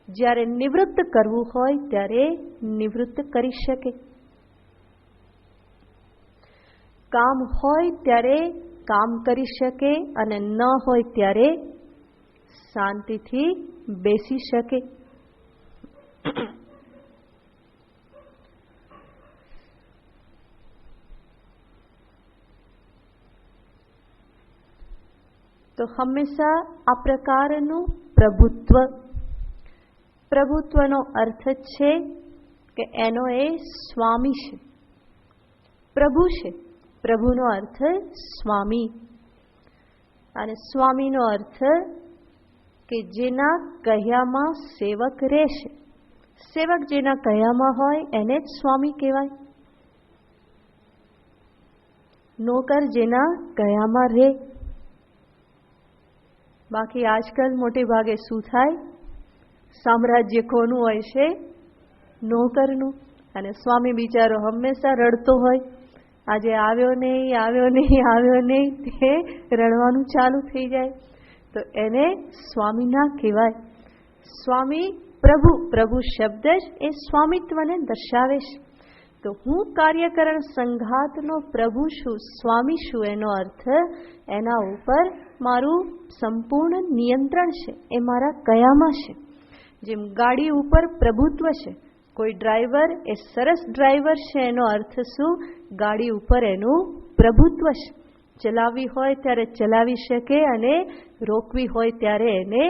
જ્યારે નિવૃત્ત કરવું હોય ત્યારે નિવૃત્ત કરી શકે. કામ હોય ત્યારે કામ કરી શકે અને ન હોય ત્યારે શાંતિથી બેસી શકે. તો હંમેશા આ પ્રકારનું પ્રભુત્વનો અર્થ છે કે એનો એ સ્વામી છે, પ્રભુ છે. પ્રભુનો અર્થ સ્વામી, અને સ્વામીનો અર્થ કે જેના કહ્યામાં સેવક રહેશે. સેવક જેના કહ્યામાં હોય એને જ સ્વામી કહેવાય. નોકર જેના કહ્યામાં રહે. બાકી આજકાલ મોટે ભાગે શું થાય, સામ્રાજ્ય કોનું હોય છે? નોકરનું. અને સ્વામી બિચારો હંમેશા રડતો હોય, આજે આવ્યો નહીં, આવ્યો નહીં, આવ્યો નહીં, તે રડવાનું ચાલુ થઈ જાય. તો એને સ્વામી ના કહેવાય. સ્વામી પ્રભુ શબ્દ જ એ સ્વામિત્વને દર્શાવે છે. તો હું કાર્યકરણ સંઘાતનો પ્રભુ છું, સ્વામી છું, એનો અર્થ એના ઉપર મારું સંપૂર્ણ નિયંત્રણ છે, એ મારા કયામાં છે. જેમ ગાડી ઉપર પ્રભુત્વ છે, કોઈ ડ્રાઈવર એ સરસ ડ્રાઈવર છે, એનો અર્થ શું? ગાડી ઉપર એનું પ્રભુત્વ છે. ચલાવવી હોય ત્યારે ચલાવી શકે અને રોકવી હોય ત્યારે એને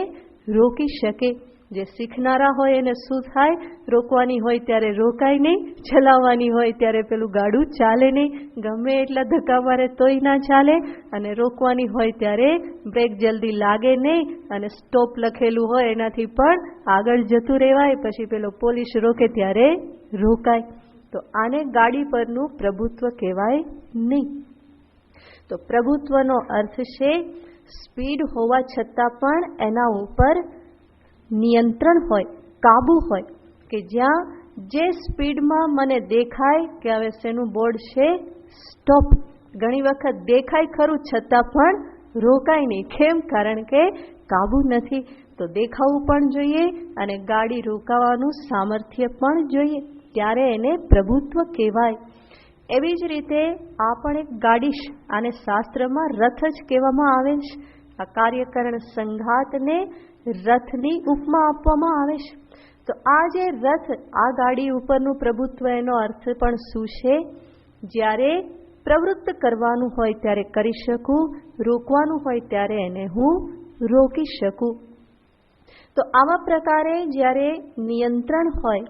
રોકી શકે. જે શીખનારા હોય એને શું થાય? રોકવાની હોય ત્યારે રોકાય નહીં, ચલાવવાની હોય ત્યારે પેલું ગાડું ચાલે નહીં, ગમે એટલા ધક્કા મારે તોય ના ચાલે, અને રોકવાની હોય ત્યારે બ્રેક જલ્દી લાગે નહીં, અને સ્ટોપ લખેલું હોય એનાથી પણ આગળ જતું રહેવાય, પછી પેલો પોલીસ રોકે ત્યારે રોકાય. તો આને ગાડી પરનું પ્રભુત્વ કહેવાય નહીં. તો પ્રભુત્વનો અર્થ છે સ્પીડ હોવા છતાં પણ એના ઉપર નિયંત્રણ હોય, કાબુ હોય, કે જ્યાં જે સ્પીડમાં મને દેખાય કે હવે શેનું બોર્ડ છે? સ્ટોપ. ઘણી વખત દેખાય ખરું છતાં પણ રોકાય નહીં. કેમ? કારણ કે કાબુ નથી. તો દેખાવું પણ જોઈએ અને ગાડી રોકાવાનું સામર્થ્ય પણ જોઈએ, ત્યારે એને પ્રભુત્વ કહેવાય. એવી જ રીતે આ પણ એક ગાડી છે. આને શાસ્ત્રમાં રથ જ કહેવામાં આવે છે. આ કાર્યકરણ સંઘાતને રથની ઉપમા આપવામાં આવે છે. તો આ જે રથ, આ ગાડી ઉપરનું પ્રભુત્વ, એનો અર્થ પણ શું છે? જ્યારે પ્રવૃત્ત કરવાનું હોય ત્યારે કરી શકું, રોકવાનું હોય ત્યારે એને હું રોકી શકું. તો આવા પ્રકારે જ્યારે નિયંત્રણ હોય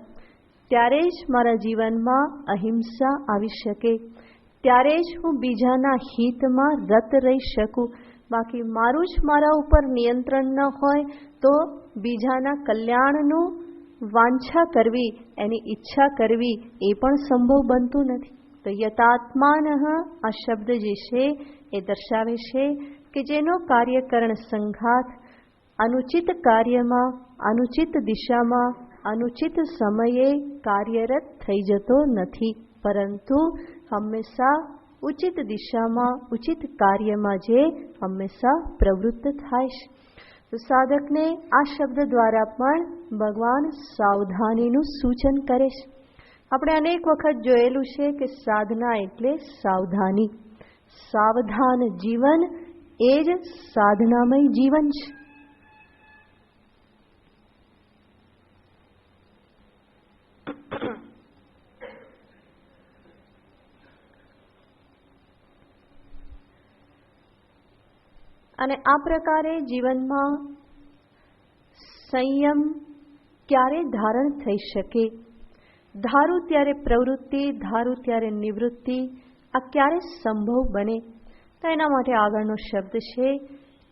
ત્યારે જ મારા જીવનમાં અહિંસા આવી શકે, ત્યારે જ હું બીજાના હિતમાં રત રહી શકું. બાકી મારું જ મારા ઉપર નિયંત્રણ ન હોય તો બીજાના કલ્યાણનું વાંછા કરવી, એની ઈચ્છા કરવી એ પણ સંભવ બનતું નથી. તો યતાત્માનઃ આ શબ્દ જે છે એ દર્શાવે છે કે જેનો કાર્યકરણ સંઘાત અનુચિત કાર્યમાં, અનુચિત દિશામાં, અનુચિત સમયે કાર્યરત થઈ જતો નથી, પરંતુ હંમેશા ઉચિત દિશામાં, ઉચિત કાર્યમાં જે હંમેશા પ્રવૃત્ત થાય છે. તો સાધકને આ શબ્દ દ્વારા પણ ભગવાન સાવધાનીનું સૂચન કરે છે. આપણે અનેક વખત જોયેલું છે કે સાધના એટલે સાવધાની. સાવધાન જીવન એ જ સાધનામય જીવન છે. અને આ પ્રકારે જીવનમાં સંયમ ક્યારે ધારણ થઈ શકે? ધારું ત્યારે પ્રવૃત્તિ, ધારું ત્યારે નિવૃત્તિ, આ ક્યારે સંભવ બને? તો એના માટે આગળનો શબ્દ છે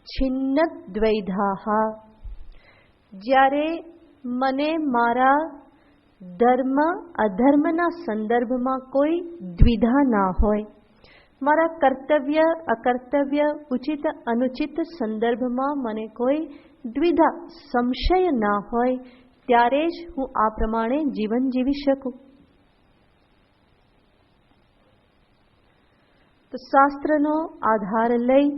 છિન્નદ્વૈધાહા. જ્યારે મને મારા ધર્મ અધર્મના સંદર્ભમાં કોઈ દ્વિધા ના હોય, મારા કર્તવ્ય અકર્તવ્ય ઉચિત અનુચિત સંદર્ભમાં મને કોઈ દ્વિધા સંશય ના હોય, ત્યારે જ હું આ પ્રમાણે જીવન જીવી શકું. તો શાસ્ત્રનો આધાર લઈ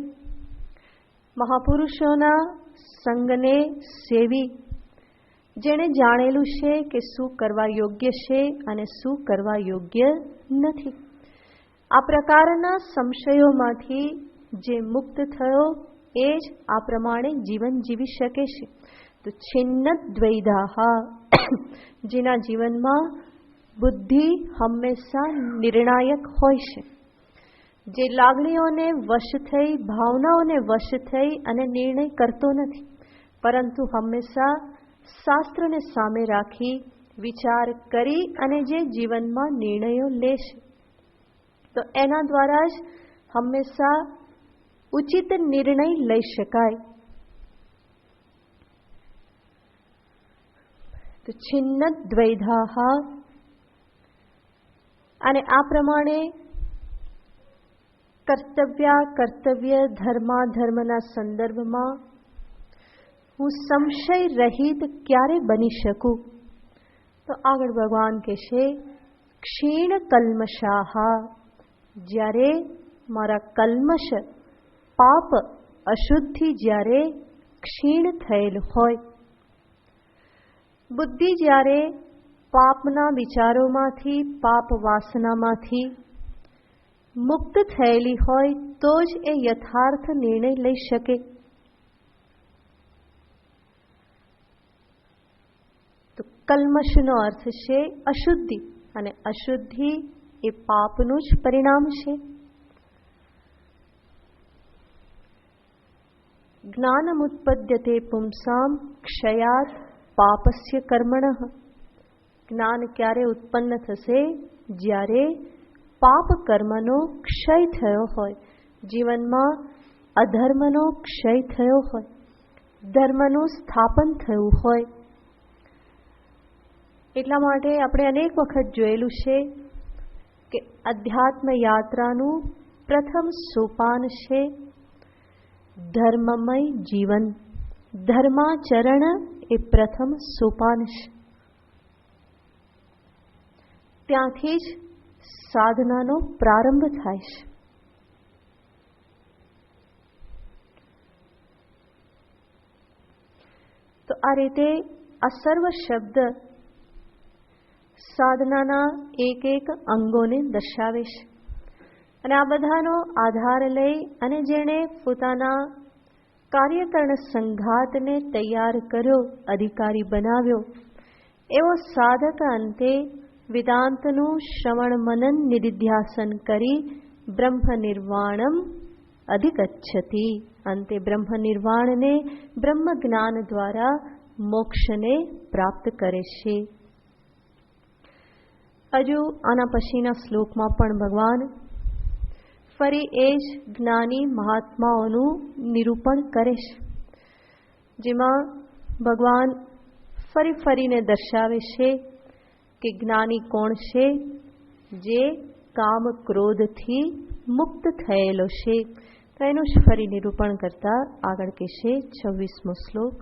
મહાપુરુષોના સંગને સેવી, જેણે જાણેલું છે કે શું કરવા યોગ્ય છે અને શું કરવા યોગ્ય નથી, આ પ્રકારના સંશયોમાંથી જે મુક્ત થયો એ જ આ પ્રમાણે જીવન જીવી શકે છે. તો છિન્નદ્વૈધાહા, જેના જીવનમાં બુદ્ધિ હંમેશા નિર્ણાયક હોય છે, જે લાગણીઓને વશ થઈ, ભાવનાઓને વશ થઈ અને નિર્ણય કરતો નથી, પરંતુ હંમેશા શાસ્ત્રને સામે રાખી વિચાર કરી અને જે જીવનમાં નિર્ણયો લે છે, તો એના દ્વારા જ હંમેશા ઉચિત નિર્ણય લઈ શકાય. તો છિન્નદ્વૈધાહા, અને આ પ્રમાણે કર્તવ્ય ધર્માધર્મના સંદર્ભમાં હું સંશય રહિત ક્યારે બની શકું? તો આગળ ભગવાન કહેશે ક્ષીણ કલ્મષાહા. જ્યારે મારા કલ્મશ પાપ અશુદ્ધિ જ્યારે ક્ષીણ થયેલ હોય, બુદ્ધિ જ્યારે પાપના વિચારોમાંથી પાપ વાસનામાંથી મુક્ત થયેલી હોય તો જ એ યથાર્થ નિર્ણય લઈ શકે. તો કલ્મષનો અર્થ છે અશુદ્ધિ, અને અશુદ્ધિ એ પાપનું જ પરિણામ છે. જ્ઞાનમુત્પદ્યતે પુંસામ ક્ષયાત પાપસ્ય કર્મણઃ. જ્ઞાન ક્યારે ઉત્પન્ન થશે? જ્યારે પાપ કર્મનો ક્ષય થયો હોય, જીવનમાં અધર્મનો ક્ષય થયો હોય, ધર્મનું સ્થાપન થયું હોય. એટલા માટે આપણે અનેક વખત જોયેલું છે કે અધ્યાત્મ યાત્રાનું પ્રથમ સોપાન છે ધર્મમય જીવન. ધર્માચરણ એ પ્રથમ સોપાન છે. ત્યાંથી જ સાધનાનો પ્રારંભ થાય છે. તો આ રીતે આ સર્વ શબ્દ સાધનાના એક એક અંગોને દર્શાવે છે, અને આ બધાનો આધાર લઈ અને જેણે પોતાના કાર્યકરણ સંઘાતને તૈયાર કર્યો, અધિકારી બનાવ્યો, એવો સાધક અંતે વેદાંતનું શ્રવણ મનન નિધિધ્યાસન કરી બ્રહ્મ નિર્વાણમ અધિગચ્છતિ. અંતે બ્રહ્મ નિર્વાણને બ્રહ્મ જ્ઞાન દ્વારા મોક્ષને પ્રાપ્ત કરે છે. હજુ આના પછીના શ્લોકમાં પણ ભગવાન ફરી એ જ જ્ઞાની મહાત્માઓનું નિરૂપણ કરે છે, જેમાં ભગવાન ફરીને દર્શાવે છે કે જ્ઞાની કોણ છે? જે કામ ક્રોધથી મુક્ત થયેલો છે. તો એનું જ ફરી નિરૂપણ કરતા આગળ કહેશે 26મો શ્લોક.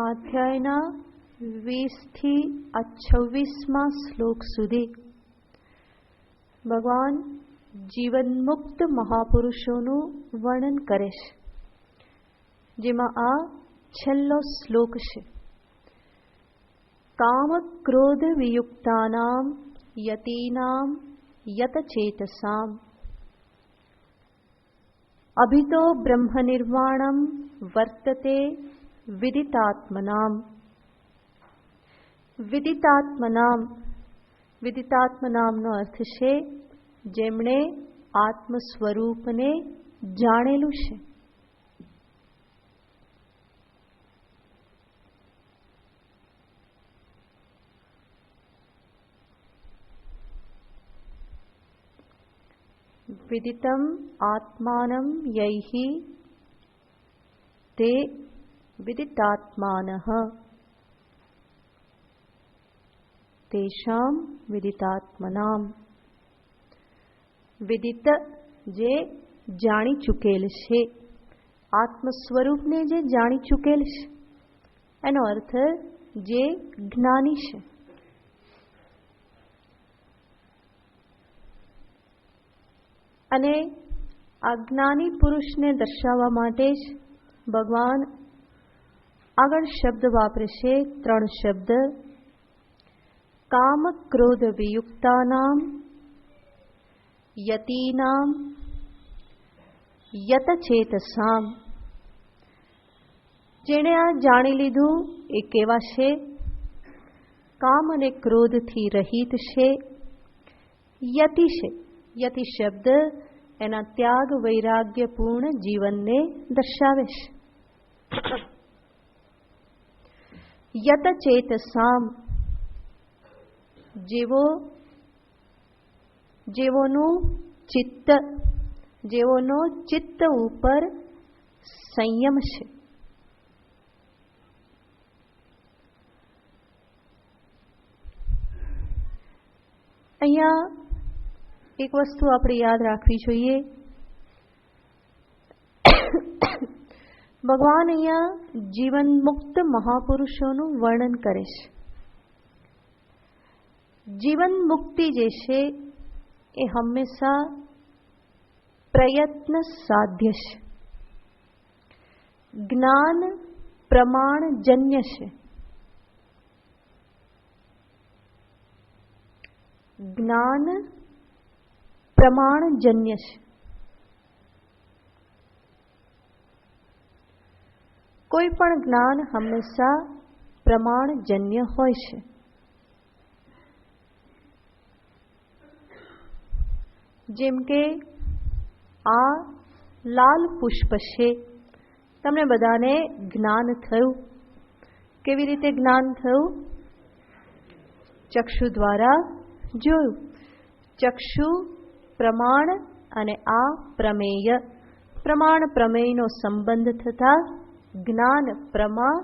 અધ્યાયના 20 થી 26મા શ્લોક સુધી ભગવાન જીવનમુક્ત મહાપુરુષોનું વર્ણન કરે છે, જેમાં આ છેલ્લો શ્લોક છે. કામ ક્રોધ વિયુક્તાનામ યતીનામ યતચેતસામ અભિતો બ્રહ્મ નિર્વાણમ વર્તતે વિદિતાત્મનામ. વિદિતાત્મનામનો અર્થ છે જેમણે આત્મ સ્વરૂપને જાણેલું છે. વિદિતમ આત્માનમ યૈહિ તે વિદિતાત્માનઃ તેષામ વિદિતાત્મનામ. વિદિત જે જાણી ચૂકેલ છે, આત્મ સ્વરૂપને જે જાણી ચૂકેલ છે, એનો અર્થ જે જ્ઞાની છે. અને આ જ્ઞાની પુરુષને દર્શાવવા માટે જ ભગવાન આગળ શબ્દ વાપરે છે, 3 શબ્દ. કામ ક્રોધ વિયુક્તાનામ યતીનામ યતચેતસામ. જેણે આ જાણી લીધું એ કેવા છે? કામ અને ક્રોધથી રહિત છે, યતિ છે. યતિ શબ્દ એના ત્યાગ વૈરાગ્યપૂર્ણ જીવનને દર્શાવે છે. યતચેતસામ જેવોનો ચિત્ત ઉપર સંયમ છે. અહીંયા એક વસ્તુ આપણે યાદ રાખવી જોઈએ. ભગવાન અહીંયા જીવન મુક્ત મહાપુરુષોનું વર્ણન કરે છે. જીવન મુક્તિ જે છે એ હંમેશા પ્રયત્ન સાધ્ય છે. જ્ઞાન પ્રમાણજન્ય છે. જ્ઞાન પ્રમાણજન્ય છે. કોઈ પણ જ્ઞાન હંમેશા પ્રમાણજન્ય હોય છે. જેમ કે આ લાલ પુષ્પ છે, તમને બધાને જ્ઞાન થયું. કેવી રીતે જ્ઞાન થયું? ચક્ષુ દ્વારા જોયું. ચક્ષુ પ્રમાણ અને આ પ્રમેય, પ્રમાણ પ્રમેયનો સંબંધ થતા જ્ઞાન પ્રમા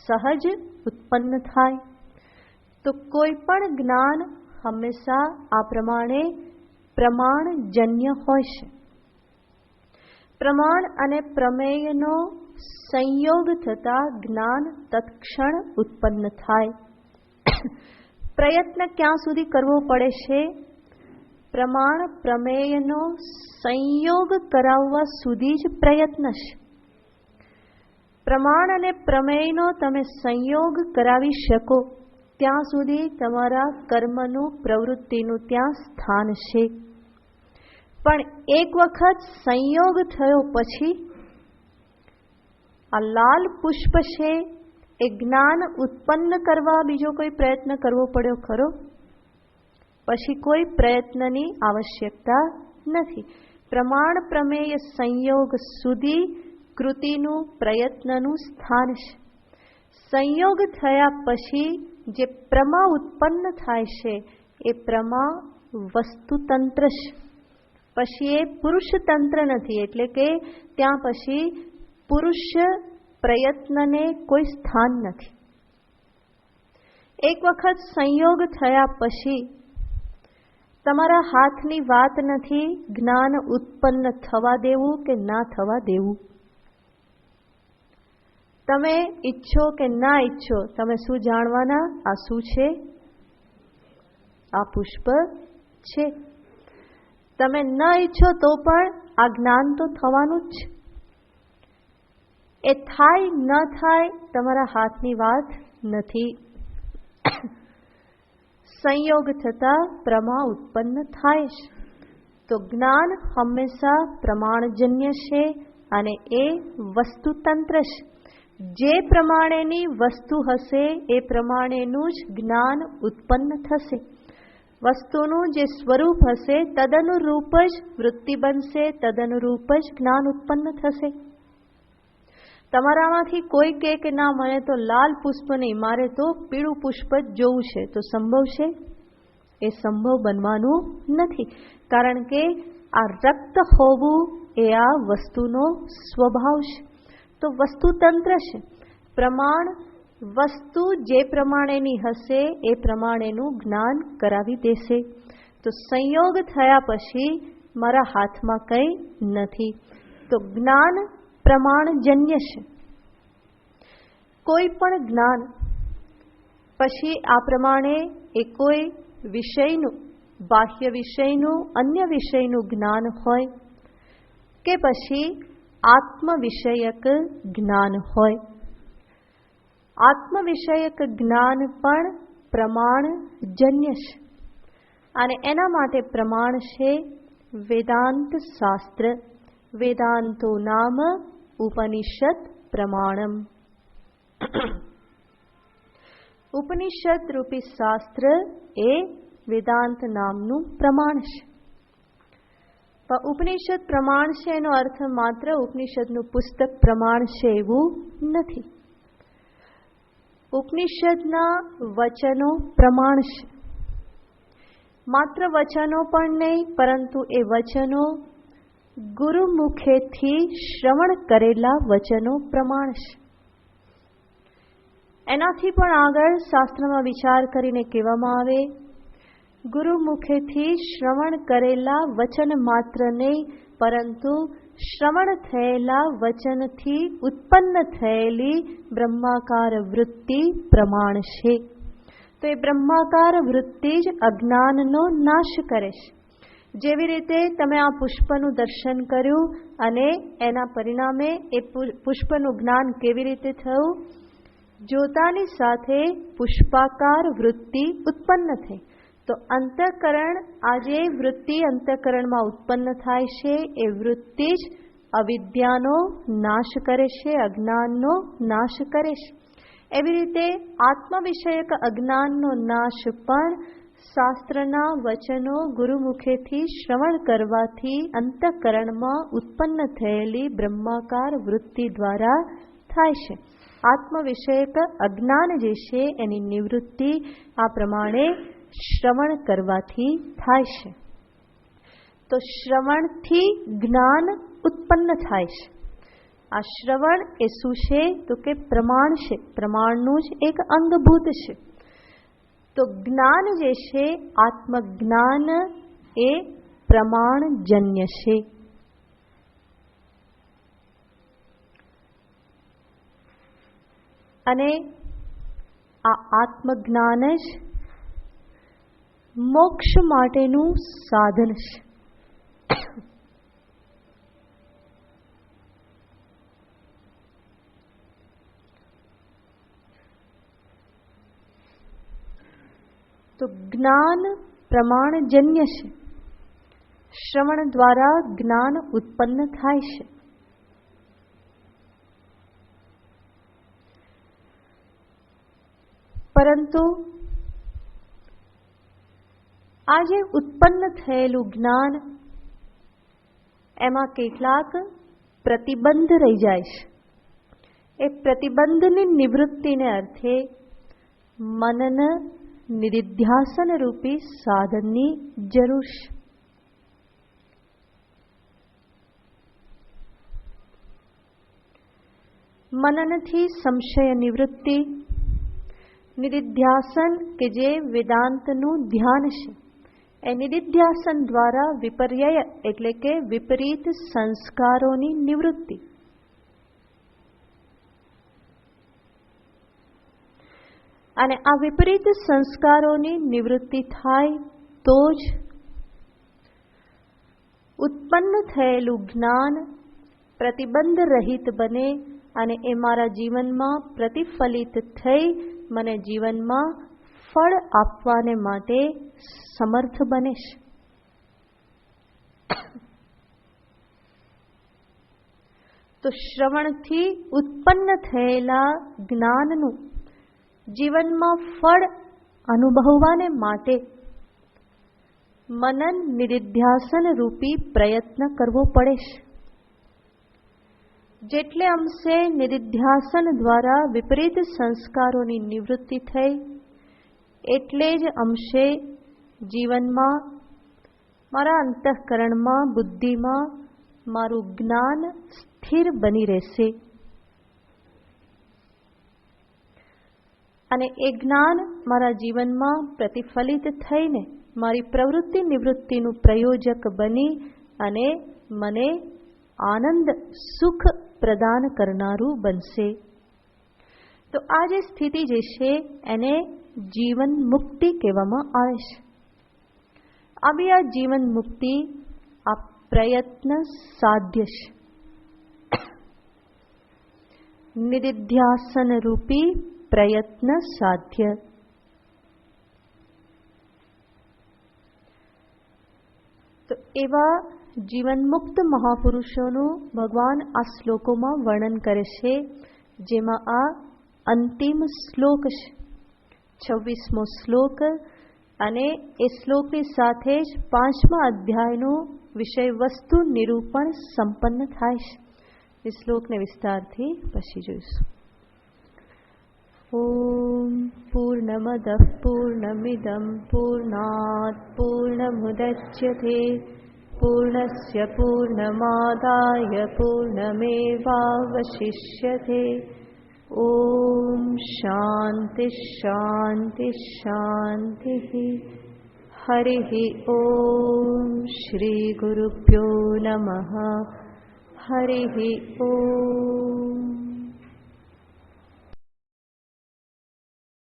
સહજ ઉત્પન્ન થાય. તો કોઈ પણ જ્ઞાન હંમેશા આ પ્રમાણે પ્રમાણજન્ય હોય છે. પ્રમાણ અને પ્રમેયનો સંયોગ થતા જ્ઞાન તત્ક્ષણ ઉત્પન્ન થાય. પ્રયત્ન ક્યાં સુધી કરવો પડે છે? પ્રમાણ પ્રમેયનો સંયોગ કરાવવા સુધી જ પ્રયત્ન છે. પ્રમાણ અને પ્રમેયનો તમે સંયોગ કરાવી શકો ત્યાં સુધી તમારા કર્મનું, પ્રવૃત્તિનું ત્યાં સ્થાન છે. પણ એક વખત સંયોગ થયો પછી આ લાલ પુષ્પ છે એ જ્ઞાન ઉત્પન્ન કરવા બીજો કોઈ પ્રયત્ન કરવો પડ્યો ખરો? પછી કોઈ પ્રયત્નની આવશ્યકતા નથી. પ્રમાણ પ્રમેય સંયોગ સુધી કૃતિનું, પ્રયત્નનું સ્થાન છે. સંયોગ થયા પછી જે પ્રમા ઉત્પન્ન થાય છે એ પ્રમા વસ્તુતંત્ર છે. પછી એ પુરુષતંત્ર નથી. એટલે કે ત્યાં પછી પુરુષ પ્રયત્નને કોઈ સ્થાન નથી. એક વખત સંયોગ થયા પછી તમારા હાથની વાત નથી જ્ઞાન ઉત્પન્ન થવા દેવું કે ના થવા દેવું. તમે ઈચ્છો કે ના ઈચ્છો, તમે શું જાણવાના? આ શું છે? આ પુષ્પ છે. તમે ન ઈચ્છો તો પણ આ જ્ઞાન તો થવાનું જ છે. એ થાય ન થાય તમારા હાથની વાત નથી. સંયોગ થતા પ્રમા ઉત્પન્ન થાય છે. તો જ્ઞાન હંમેશા પ્રમાણજન્ય છે અને એ વસ્તુતંત્ર છે. જે પ્રમાણેની વસ્તુ હશે એ પ્રમાણેનું જ જ્ઞાન ઉત્પન્ન થશે. વસ્તુનું જે સ્વરૂપ હશે તદનુરૂપ જ વૃત્તિ બનશે, તદનુરૂપ જ જ્ઞાન ઉત્પન્ન થશે. તમારામાંથી કોઈ કહે કે ના, મને તો લાલ પુષ્પ નહીં, મારે તો પીળું પુષ્પ જ જોવું છે, તો સંભવ છે? એ સંભવ બનવાનું નથી. કારણ કે આ રક્ત હોવું એ આ વસ્તુનો સ્વભાવ છે. તો વસ્તુતંત્ર છે. પ્રમાણ વસ્તુ જે પ્રમાણેની હશે એ પ્રમાણેનું જ્ઞાન કરાવી દેશે. તો સંયોગ થયા પછી મારા હાથમાં કંઈ નથી. તો જ્ઞાન પ્રમાણજન્ય છે. કોઈ પણ જ્ઞાન પછી આ પ્રમાણે એ કોઈ વિષયનું, બાહ્ય વિષયનું, અન્ય વિષયનું જ્ઞાન હોય કે પછી આત્મ વિષયક જ્ઞાન હોય. આત્મ વિષયક જ્ઞાન પણ પ્રમાણજન્ય છે અને એના માટે પ્રમાણ છે વેદાંત શાસ્ત્ર. વેદાંતો નામ ઉપનિષદ પ્રમાણમ. ઉપનિષદ રૂપી શાસ્ત્ર એ વેદાંત નામનું પ્રમાણ છે. પણ ઉપનિષદ પ્રમાણ છે એનો અર્થ માત્ર ઉપનિષદનું પુસ્તક પ્રમાણ છે એવું નથી. ઉપનિષદના વચનો પ્રમાણ છે. માત્ર વચનો પણ નહીં, પરંતુ એ વચનો ગુરુમુખેથી શ્રવણ કરેલા વચનો પ્રમાણ છે. એનાથી પણ આગળ શાસ્ત્રમાં વિચાર કરીને કહેવામાં આવે, ગુરુમુખેથી શ્રવણ કરેલા વચન માત્ર નહીં, પરંતુ શ્રવણ થયેલા વચનથી ઉત્પન્ન થયેલી બ્રહ્માકાર વૃત્તિ પ્રમાણ છે. તો એ બ્રહ્માકાર વૃત્તિ જ અજ્ઞાનનો નાશ કરે છે. જેવી રીતે તમે આ પુષ્પનું દર્શન કર્યું અને એના પરિણામે એ પુષ્પનું જ્ઞાન કેવી રીતે થયું? જોતાની સાથે પુષ્પાકાર વૃત્તિ ઉત્પન્ન થઈ. તો અંતઃકરણ, આજે વૃત્તિ અંતઃકરણમાં ઉત્પન્ન થાય છે, એ વૃત્તિ જ અવિદ્યાનો નાશ કરે છે, અજ્ઞાનનો નાશ કરે છે. એવી રીતે આત્મ વિષયક અજ્ઞાનનો નાશ પણ શાસ્ત્રના વચનો ગુરુમુખેથી શ્રવણ કરવાથી અંતઃકરણમાં ઉત્પન્ન થયેલી બ્રહ્માકાર વૃત્તિ દ્વારા થાય છે. આત્મ વિષયક અજ્ઞાન જે છે એની નિવૃત્તિ આ પ્રમાણે શ્રવણ કરવાથી થાય છે. તો શ્રવણથી જ્ઞાન ઉત્પન્ન થાય છે. આ શ્રવણ એ શું છે? તો કે પ્રમાણ છે. પ્રમાણનું જ એક અંગભૂત છે. તો જ્ઞાન જે છે, આત્મજ્ઞાન એ પ્રમાણજન્ય છે. અને આ આત્મજ્ઞાન જ મોક્ષ માટેનું સાધન છે. તો જ્ઞાન પ્રમાણજન્ય છે. શ્રવણ દ્વારા જ્ઞાન ઉત્પન્ન થાય છે. પરંતુ આજે ઉત્પન્ન થયેલું જ્ઞાન, એમાં કેટલાક પ્રતિબંધ રહી જાય છે. એ પ્રતિબંધની નિવૃત્તિને અર્થે મનન નિધિધ્યાસન રૂપી સાધનની જરૂર છે. મનનથી સંશય નિવૃત્તિ, નિધિધ્યાસન કે જે વેદાંતનું ધ્યાન છે, એ નિધિધ્યાસન દ્વારા વિપર્યય એટલે કે વિપરીત સંસ્કારોની નિવૃત્તિ. અને આ વિપરીત સંસ્કારોની નિવૃત્તિ થાય તો જ ઉત્પન્ન થયેલું જ્ઞાન પ્રતિબંધ રહિત બને અને એ મારા જીવનમાં પ્રતિફલિત થઈ મને જીવનમાં ફળ આપવાને માટે સમર્થ બને છે. તો શ્રવણથી ઉત્પન્ન થયેલા જ્ઞાનનું જીવનમાં ફળ અનુભવવાને માટે મનન નિધિધ્યાસન રૂપી પ્રયત્ન કરવો પડે છે. જેટલે અંશે નિધિધ્યાસન દ્વારા વિપરીત સંસ્કારોની નિવૃત્તિ થઈ એટલે જ અંશે જીવનમાં મારા અંતઃકરણમાં બુદ્ધિમાં મારું જ્ઞાન સ્થિર બની રહેશે અને એ જ્ઞાન મારા જીવનમાં પ્રતિફલિત થઈને મારી પ્રવૃત્તિ નિવૃત્તિનું પ્રયોજક બની અને મને આનંદ સુખ પ્રદાન કરનારું બનશે. તો આ જે સ્થિતિ જે છે એને જીવન મુક્તિ કહેવામાં આવે છે. આવી આ જીવન મુક્તિ આ પ્રયત્ન સાધ્ય છે. નિધિધ્યાસન રૂપી પ્રયત્ન સાધ્ય. તો એવા જીવનમુક્ત મહાપુરુષોનું ભગવાન આ શ્લોકોમાં વર્ણન કરે છે, જેમાં આ અંતિમ શ્લોક છે, 26મો શ્લોક, અને એ શ્લોકની સાથે જ 5મા અધ્યાયનું વિષય વસ્તુ નિરૂપણ સંપન્ન થાય છે. એ શ્લોકને વિસ્તારથી પછી જોઈશું. ઓમ પૂર્ણમદ પૂર્ણમિદં પૂર્ણાત પૂર્ણમુદચ્યતે પૂર્ણસ્ય પૂર્ણમાદાય પૂર્ણમેવાવશિષ્યતે. ઓમ શાંતિ શાંતિ શાંતિ. હરિ ઓમ શ્રી ગુરુભ્યો નમઃ. હરિ ઓમ.